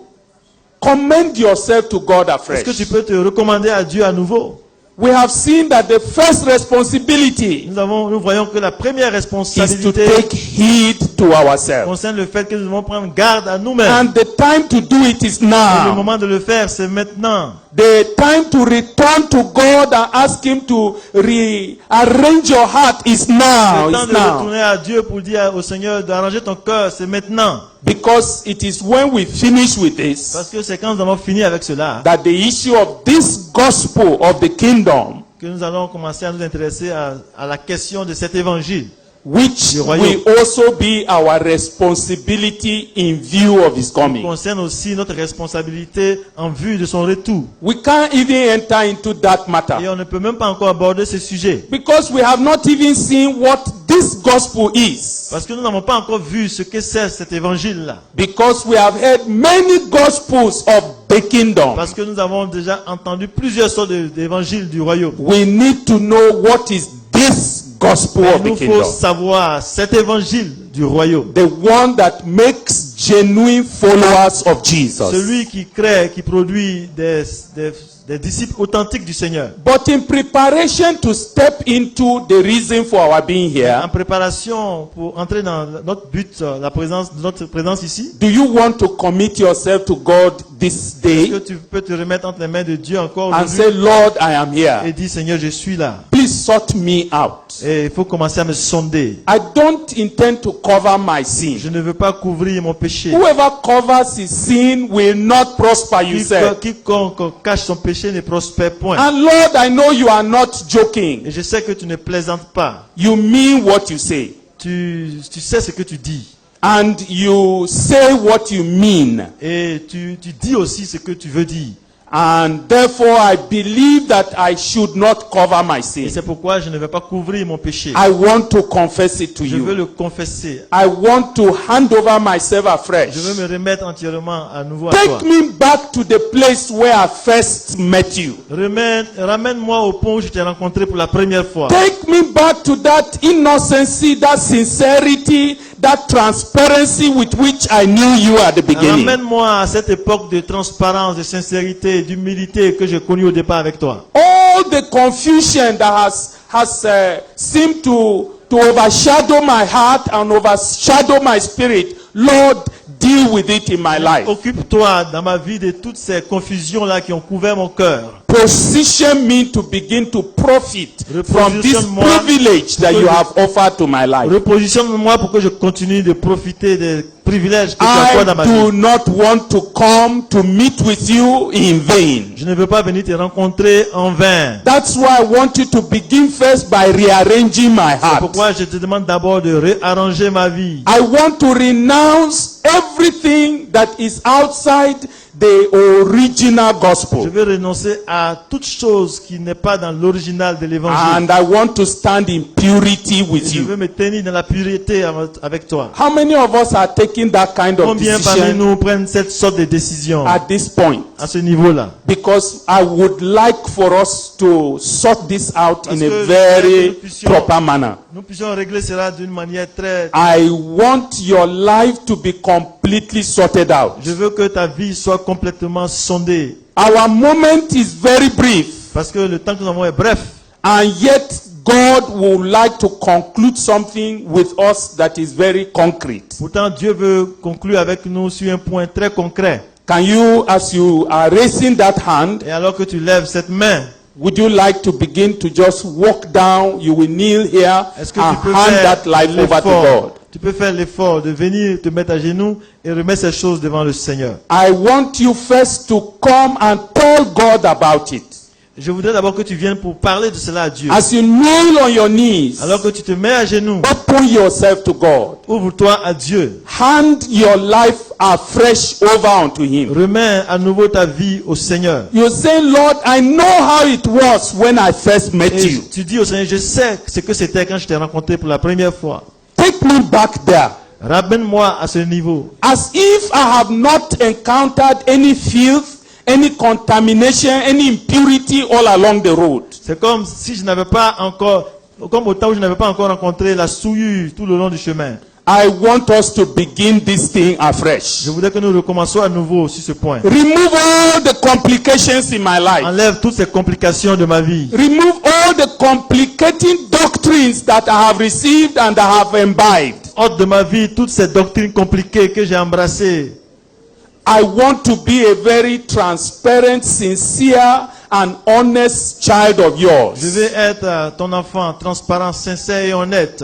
commend yourself to God Est-ce que tu afresh? peux te recommander à Dieu à nouveau? We have seen that the first responsibility Nous voyons que la première is to responsabilité take heed to ourselves. concerne le fait que nous devons prendre garde à nous-mêmes. And the time to do it is Et le now. moment de le faire, c'est maintenant. The time to return to God and ask Him to rearrange your heart is now. Le temps It's de now. retourner à Dieu pour dire au Seigneur d'arranger ton cœur, c'est maintenant. Because it is when we finish with this Parce que c'est quand nous avons fini avec cela that the issue of this gospel of the kingdom, que nous allons commencer à nous intéresser à la question de cet évangile, which Du royaume. will also be our responsibility in view of His qui coming. concerne aussi notre responsabilité en vue de son retour. We can't even enter into that Et matter on ne peut même pas encore aborder ce sujet. because we have not even seen what this gospel is. Parce que nous n'avons pas encore vu ce que c'est cet évangile-là. Because we have heard many gospels of the kingdom. Parce que nous avons déjà entendu plusieurs sortes d'évangiles du royaume. We need to know what is this gospel Mais of il the nous faut kingdom. savoir cet évangile du royaume. The one that makes genuine followers of Jesus. Celui qui crée, qui produit des disciples authentiques du Seigneur. But in preparation to step into the reason for our being En here, préparation pour entrer dans notre but, notre présence ici, do you want to commit yourself to God this est-ce que day tu peux te remettre entre les mains de Dieu encore and aujourd'hui say, Lord, I am et here. dire Seigneur, je suis là. Please sort me out. Et il faut commencer à me sonder. I don't intend to cover my sin. Je ne veux pas couvrir mon péché. Whoever covers his sin will not prosper, you said. Quiconque cache son péché ne prospère point. And Lord, I know you are not joking. Et je sais que tu ne plaisantes pas. You mean what you say. Tu sais ce que tu dis. And you say what you mean. Et tu dis aussi ce que tu veux dire. And therefore I believe that I should not cover my Et sin. c'est pourquoi je ne vais pas couvrir mon péché. I want to confess it to Je veux you. le confesser. I want to hand over myself afresh. Je veux me remettre entièrement à nouveau à toi. Take me back to the place where I first met you. Ramène-moi au point où je t'ai rencontré pour la première fois. Take me back to that innocency, that sincerity, that transparency with which I knew you at the beginning. Ramène-moi à cette époque de transparence, de sincérité, d'humilité que j'ai connue au départ avec toi. All the confusion that has seemed to overshadow my heart and overshadow my spirit, Lord, deal with it in my life. Occupe-toi dans ma vie de toutes ces confusions-là qui ont couvert mon cœur. Position me to begin to profit from this Repositionne-moi. privilege that you have offered to my life. Repositionne-moi pour que je continue de profiter des privilèges que tu accordes dans ma I do vie. not want to come to meet with you in vain. Je ne veux pas venir te rencontrer en vain. That's why I want you to begin first by rearranging my C'est heart. pourquoi je te demande d'abord de réarranger ma vie. I want to renounce everything that is outside the original Je gospel. veux renoncer à toute chose qui n'est pas dans l'original de l'évangile. And I want to stand in purity with Je veux you. me tenir dans la pureté avec toi. How many of us are taking that kind of Combien parmi decision nous prennent cette sorte de décision at this point? à ce niveau-là? Because I would like for us to sort this out in Parce a que very nous puissions- proper manner. Nous puissions régler cela d'une manière très... I want your life to be completely sorted out. Je veux que ta vie soit complètement sondée. Our moment is very brief, Parce que le temps que nous avons est bref. and yet God would like to conclude something with us that is very concrete. Pourtant, Dieu veut conclure avec nous sur un point très concret. Can you, as you are raising that hand, Et alors que tu lèves cette main, would you like to begin to just walk down? You will kneel here est-ce que and tu peux hand faire that life over to l'effort? God. Tu peux faire l'effort de venir te mettre à genoux et remettre ces choses devant le Seigneur. I want you first to come and tell God about it. Je voudrais d'abord que tu viennes pour parler de cela à Dieu. As you kneel on your knees, Alors que tu te mets à genoux, open yourself to God. ouvre-toi à Dieu. Hand your life afresh over unto Him. Remets à nouveau ta vie au Seigneur. You say, Lord, I know how it was when I first met Et you. tu dis au Seigneur, je sais ce que c'était quand je t'ai rencontré pour la première fois. Take me back there. Ramène-moi à ce niveau. As if I have not encountered any filth, any contamination, any impurity all along the road. C'est comme si je n'avais pas encore, comme au temps où je n'avais pas encore rencontré la souillure tout le long du chemin. I want us to begin this thing afresh. Je voudrais que nous recommencions à nouveau sur ce point. Remove all the complications in my life. Enlève toutes ces complications de ma vie. Remove all the complicating doctrines that I have received and I have imbibed. Ôte de ma vie toutes ces doctrines compliquées que j'ai embrassées. I want to be a very transparent, sincere, and honest child of Je yours. vais être ton enfant transparent, sincère et honnête.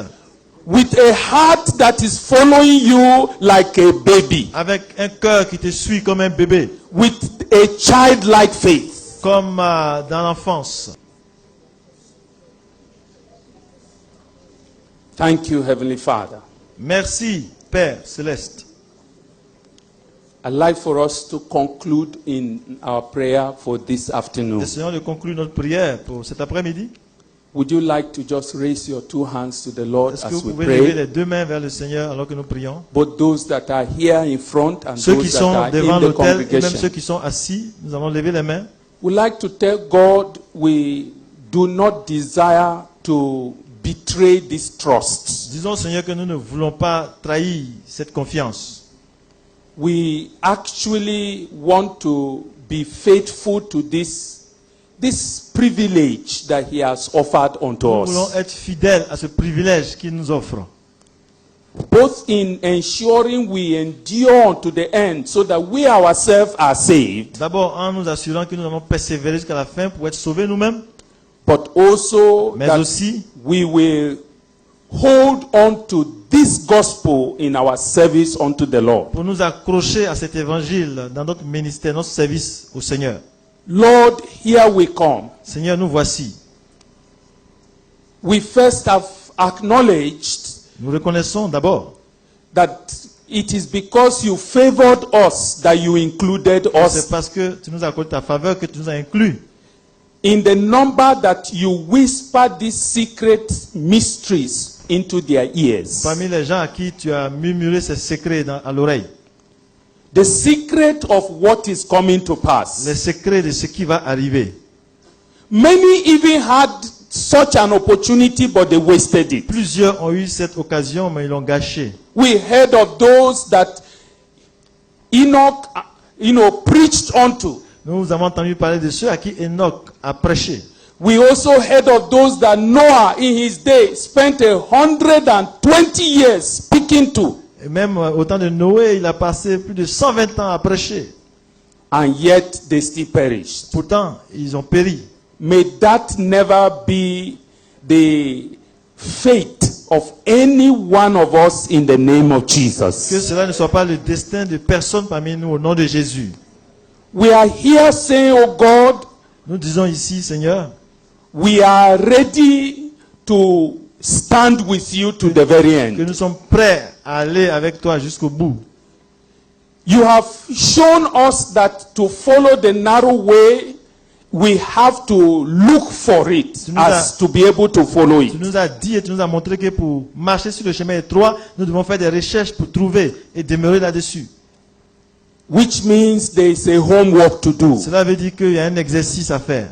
With a heart that is following you like a baby. Avec un cœur qui te suit comme un bébé. With a childlike faith. Comme dans l'enfance. Thank you, Heavenly Father. Merci, Père Céleste. I'd like for us to conclude in our prayer for this afternoon. Essayons de conclure notre prière pour cet après-midi. Would you like to just raise your two hands to the Lord Est-ce que vous as we pouvez lever pray? les deux mains vers le Seigneur alors que nous prions? Both those that are here in front and Ceux qui those that sont are devant in the l'autel et même congregation. ceux qui sont assis, nous avons levé les mains. We'd like to tell God we do not desire to betray this trust. Disons au Seigneur que nous ne voulons pas trahir cette confiance. We actually want to be faithful to this privilege that He has offered unto Nous voulons us. être fidèles à ce privilège qu'il nous offre. Both in ensuring we endure unto the end so that we ourselves are saved, D'abord en nous assurant que nous allons persévérer jusqu'à la fin pour être sauvés nous-mêmes, but also mais that aussi we will hold on to this gospel in our service unto the Lord. pour nous accrocher à cet évangile dans notre ministère, notre service au Seigneur. Lord, here we come. Seigneur, nous voici. We first have acknowledged Nous reconnaissons d'abord that it is because you favored us that you included c'est us parce que tu nous as accordé ta faveur que tu nous as inclus in the number that you whisper these secret mysteries into their ears. parmi les gens à qui tu as murmuré ces secrets à l'oreille. The secret of what is coming to pass. Les secrets de ce qui va arriver. Many even had such an opportunity, but they wasted it. Plusieurs ont eu cette occasion, mais ils l'ont gâché. We heard of those that Enoch, preached unto. Nous avons entendu parler de ceux à qui Enoch a prêché. We also heard of those that Noah in his day spent 120 years speaking to. Et même au temps de Noé, il a passé plus de 120 ans à prêcher. And yet they still perished. Pourtant, ils ont péri. May that never be the fate of any one of us in the name of Que Jesus. cela ne soit pas le destin de personne parmi nous au nom de Jésus. We are here saying, oh God, Nous disons ici, Seigneur, we are ready to stand with you to the very que end. nous sommes prêts à aller avec toi jusqu'au bout. You have shown us that to follow the narrow way, we have to look for it as to be able to follow Tu it. nous as dit et tu nous as montré que pour marcher sur le chemin étroit, nous devons faire des recherches pour trouver et demeurer là-dessus. Which means there is a homework to do. Cela veut dire qu'il y a un exercice à faire.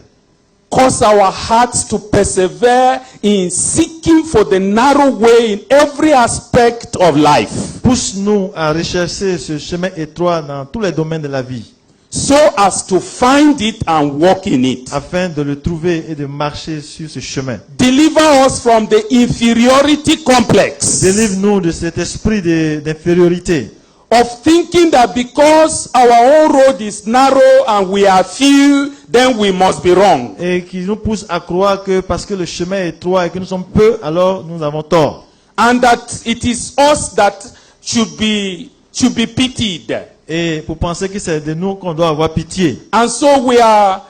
Cause our hearts to persevere in seeking for the narrow way in every aspect of life. Pousse-nous à rechercher ce chemin étroit dans tous les domaines de la vie. so as to find it and walk in it. afin de le trouver et de marcher sur ce chemin. Deliver us from the inferiority complex Délivre-nous de cet esprit d'infériorité, of thinking that because our own road is narrow and we are few, then we must be wrong. et qui nous pousse à croire que parce que le chemin est étroit et que nous sommes peu, alors nous avons tort. And that it is us that should be pitied. Et pour penser que c'est de nous qu'on doit avoir pitié. And so we are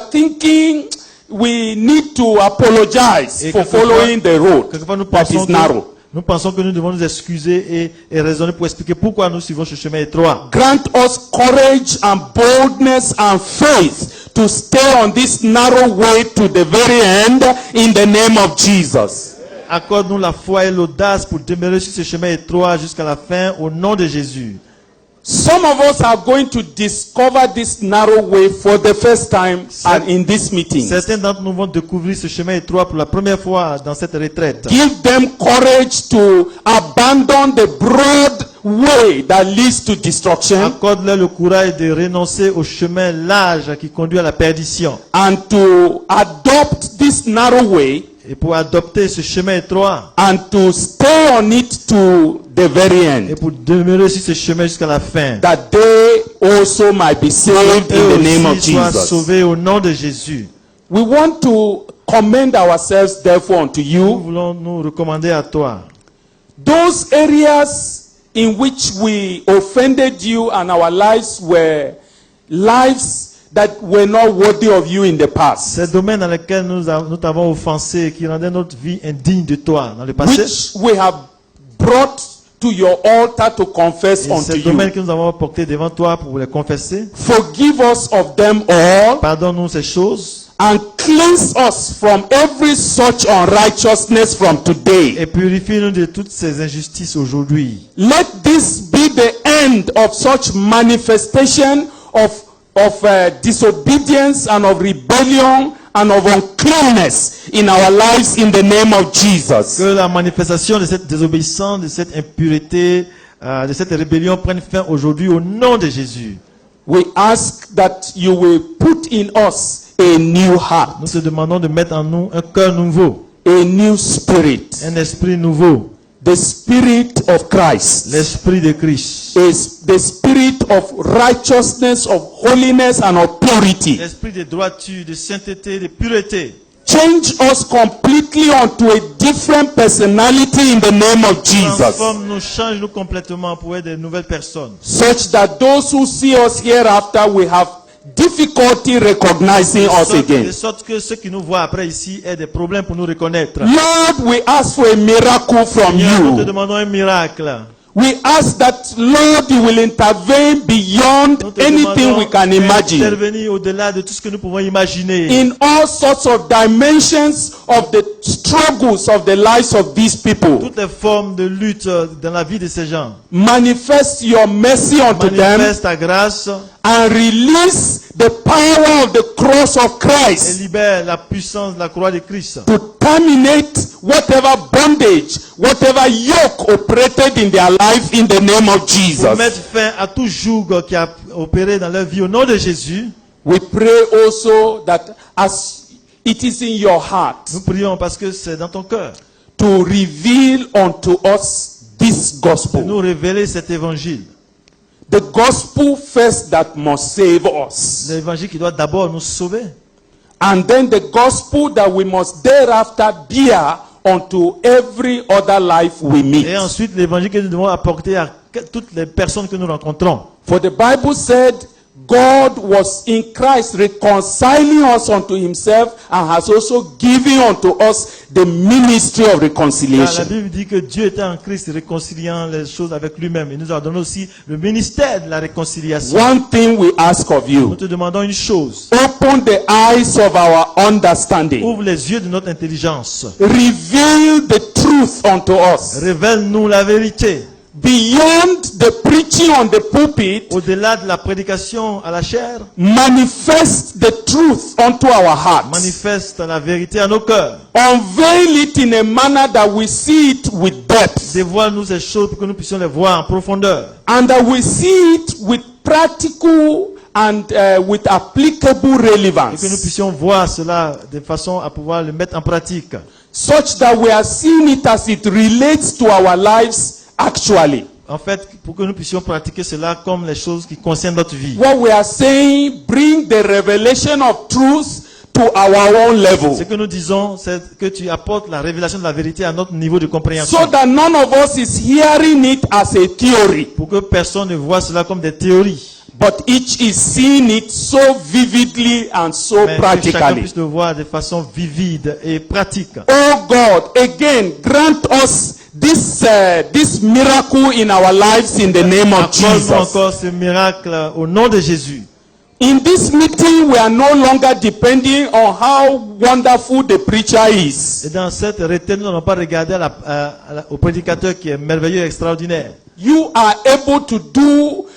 thinking we need to apologize Et for quelquefois- following the road Quelquefois, nous that is narrow. pensons que nous devons nous excuser et raisonner pour expliquer pourquoi nous suivons ce chemin étroit. Grant us courage and boldness and faith to stay on this narrow way to the very end in the name of Jesus. Accorde-nous la foi et l'audace pour demeurer sur ce chemin étroit jusqu'à la fin au nom de Jésus. Some of us are going to discover this narrow way for the first time in this meeting. Certains d'entre nous vont découvrir ce chemin étroit pour la première fois dans cette retraite. Give them courage to abandon the broad way that leads to destruction Accorde-leur le courage de renoncer au chemin large qui conduit à la perdition. and to adopt this narrow way Et pour adopter ce chemin étroit and to stay on it to the very et end, pour demeurer sur ce chemin jusqu'à la fin. that they also might be saved Eux in the name of aussi soient Jesus. sauvés au nom de Jésus. We want to commend ourselves therefore unto Nous you. voulons nous recommander à toi. Those areas in which we offended you and our lives were lives that were not worthy of you in the past, Ces domaines dans lesquels nous t'avons offensé et qui rendaient notre vie indigne de toi dans le passé, which we have brought to your altar to confess et unto ces domaines you. que nous avons portés devant toi pour les confesser, Forgive us of them all pardonne-nous ces choses and cleanse us from every such unrighteousness from today. et purifie-nous de toutes ces injustices aujourd'hui. Let this be the end of such manifestation of disobedience and of rebellion and of uncleanness in our lives in the name of Jesus. Que la manifestation de cette désobéissance, de cette impureté, de cette rébellion prenne fin aujourd'hui au nom de Jésus. We ask that you will put in us a new heart, Nous te demandons de mettre en nous un cœur nouveau, a new spirit, un esprit nouveau, the spirit of Christ, l'esprit de Christ, is the spirit of righteousness, of holiness and of purity. l'esprit de droiture, de sainteté, de pureté. Change us completely onto a different personality in the name of Jesus, Transforme-nous, change-nous complètement pour être de nouvelles personnes. such that those who see us hereafter will have difficulty recognizing us De again. sorte que ceux qui nous voient après ici aient des problèmes pour nous reconnaître. Lord, we ask for a miracle from Seigneur, nous te you. demandons un miracle. We ask that, Lord, you will intervene beyond Nous te anything we can imagine, intervenir au-delà de tout ce que nous pouvons imaginer. in all sorts of dimensions of the struggles of the lives of these people. Toutes les formes de lutte dans la vie de ces gens. Manifest your mercy unto them Manifeste ta grâce and release the power of the cross of et Christ libère la puissance de la croix de Christ. to terminate whatever bondage, whatever yoke operated in their life in the name of Pour mettre Jesus. fin à tout joug qui a opéré dans leur vie au nom de Jésus. We pray also that as it is in your heart Nous prions parce que c'est dans ton cœur to reveal unto us this de nous gospel. révéler cet évangile. The gospel first that must save us. L'évangile qui doit d'abord nous sauver. And then the gospel that we must thereafter bear unto every other life we meet. Et ensuite l'évangile que nous devons apporter à toutes les personnes que nous rencontrons. For the Bible said God was in Christ reconciling us unto himself and has also given unto us the ministry of Car la reconciliation. Bible dit que Dieu était en Christ réconciliant les choses avec lui-même. Il nous a donné aussi le ministère de la réconciliation. One thing we ask of Nous you, te demandons une chose. open the eyes of our understanding. Ouvre les yeux de notre intelligence. Reveal the truth unto us. Révèle-nous la vérité. Beyond the preaching on the pulpit, Au-delà de la prédication à la chair, manifest the truth unto our hearts. manifeste la vérité à nos cœurs. Unveil it in a manner that we see it with depth. Dévoile-nous ces choses pour que nous puissions les voir en profondeur. And that we see it with practical and with applicable Et que nous relevance, puissions voir cela de façon à pouvoir le mettre en pratique. such that we are seeing it as it relates to our lives actually. En fait, pour que nous puissions pratiquer cela comme les choses qui concernent notre vie. What we are saying, bring the revelation of truth to our own level, Ce que nous disons, c'est que tu apportes la révélation de la vérité à notre niveau de compréhension. so that none of us is hearing it as a theory, Pour que personne ne voit cela comme des théories. but each is seeing it so vividly and so Mais que chacun practically. puisse le voir de façon vivide et pratique. Oh God, again, grant us this miracle in our lives in the name of Accorde-nous Jesus. encore ce miracle au nom de Jésus. In this meeting, we are no longer depending on how wonderful the preacher is. Et dans cette retraite, nous n'allons pas regarder au prédicateur qui est merveilleux et extraordinaire. You are able to do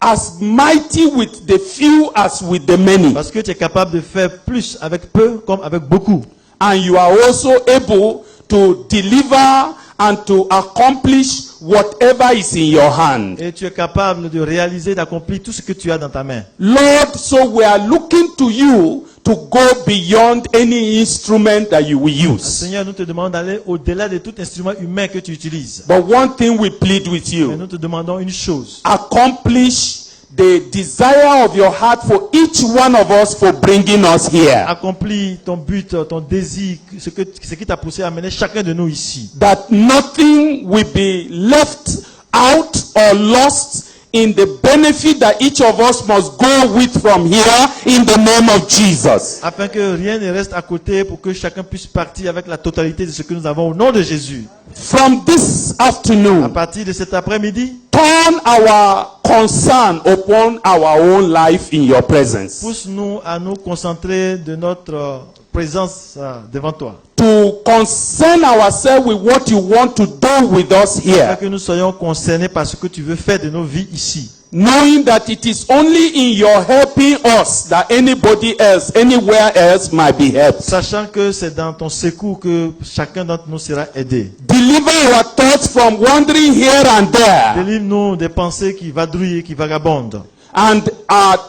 as mighty with the few as with the many. Parce que tu es capable de faire plus avec peu comme avec beaucoup. And you are also able to deliver and to accomplish whatever is in your hand. Et tu es capable de réaliser, d'accomplir tout ce que tu as dans ta main. Lord, so we are looking to you to go beyond any instrument that you will use. Seigneur, nous te demandons d'aller au-delà de tout instrument humain que tu utilises. But one thing we plead with Mais you, nous te demandons une chose. accomplish the desire of your heart for each one of us for bringing us here. Accomplis ton but, ton désir, ce qui t'a poussé à amener chacun de nous ici. That nothing will be left out or lost in the benefit that each of us must go with from here in the name of Jesus. Afin que rien ne reste à côté pour que chacun puisse partir avec la totalité de ce que nous avons au nom de Jésus. From this À afternoon, partir de cet après-midi, turn our concern upon our own life in your presence. pousse-nous à nous concentrer de notre présence devant toi. To concern ourselves with what you want to do with us Afin here. que nous soyons concernés par ce que tu veux faire de nos vies ici. Knowing that it is only in your helping us that anybody else, anywhere else might be helped. Sachant que c'est dans ton secours que chacun d'entre nous sera aidé. Deliver our thoughts from wandering here and there. Délivre-nous des pensées qui vadrouillent, qui vagabondent. And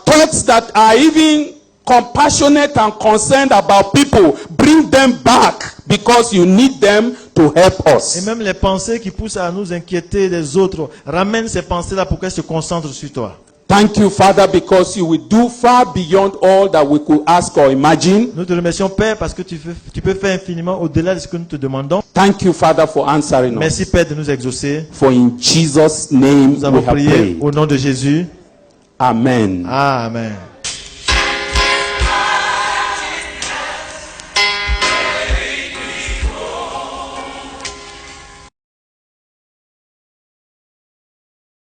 thoughts that are even compassionate and concerned about people. Bring them back because you need them to help Et us. même les pensées qui poussent à nous inquiéter des autres, ramène ces pensées-là pour qu'elles se concentrent sur toi. Thank you, Father, because you will do far beyond all that we could ask or imagine. Nous te remercions, Père, parce que tu peux faire infiniment au-delà de ce que nous te demandons. Thank you, Father, for answering us. Merci, Père, de nous exaucer. For in Jesus' name Nous avons we have prié prayed. au nom de Jésus. Amen. Amen.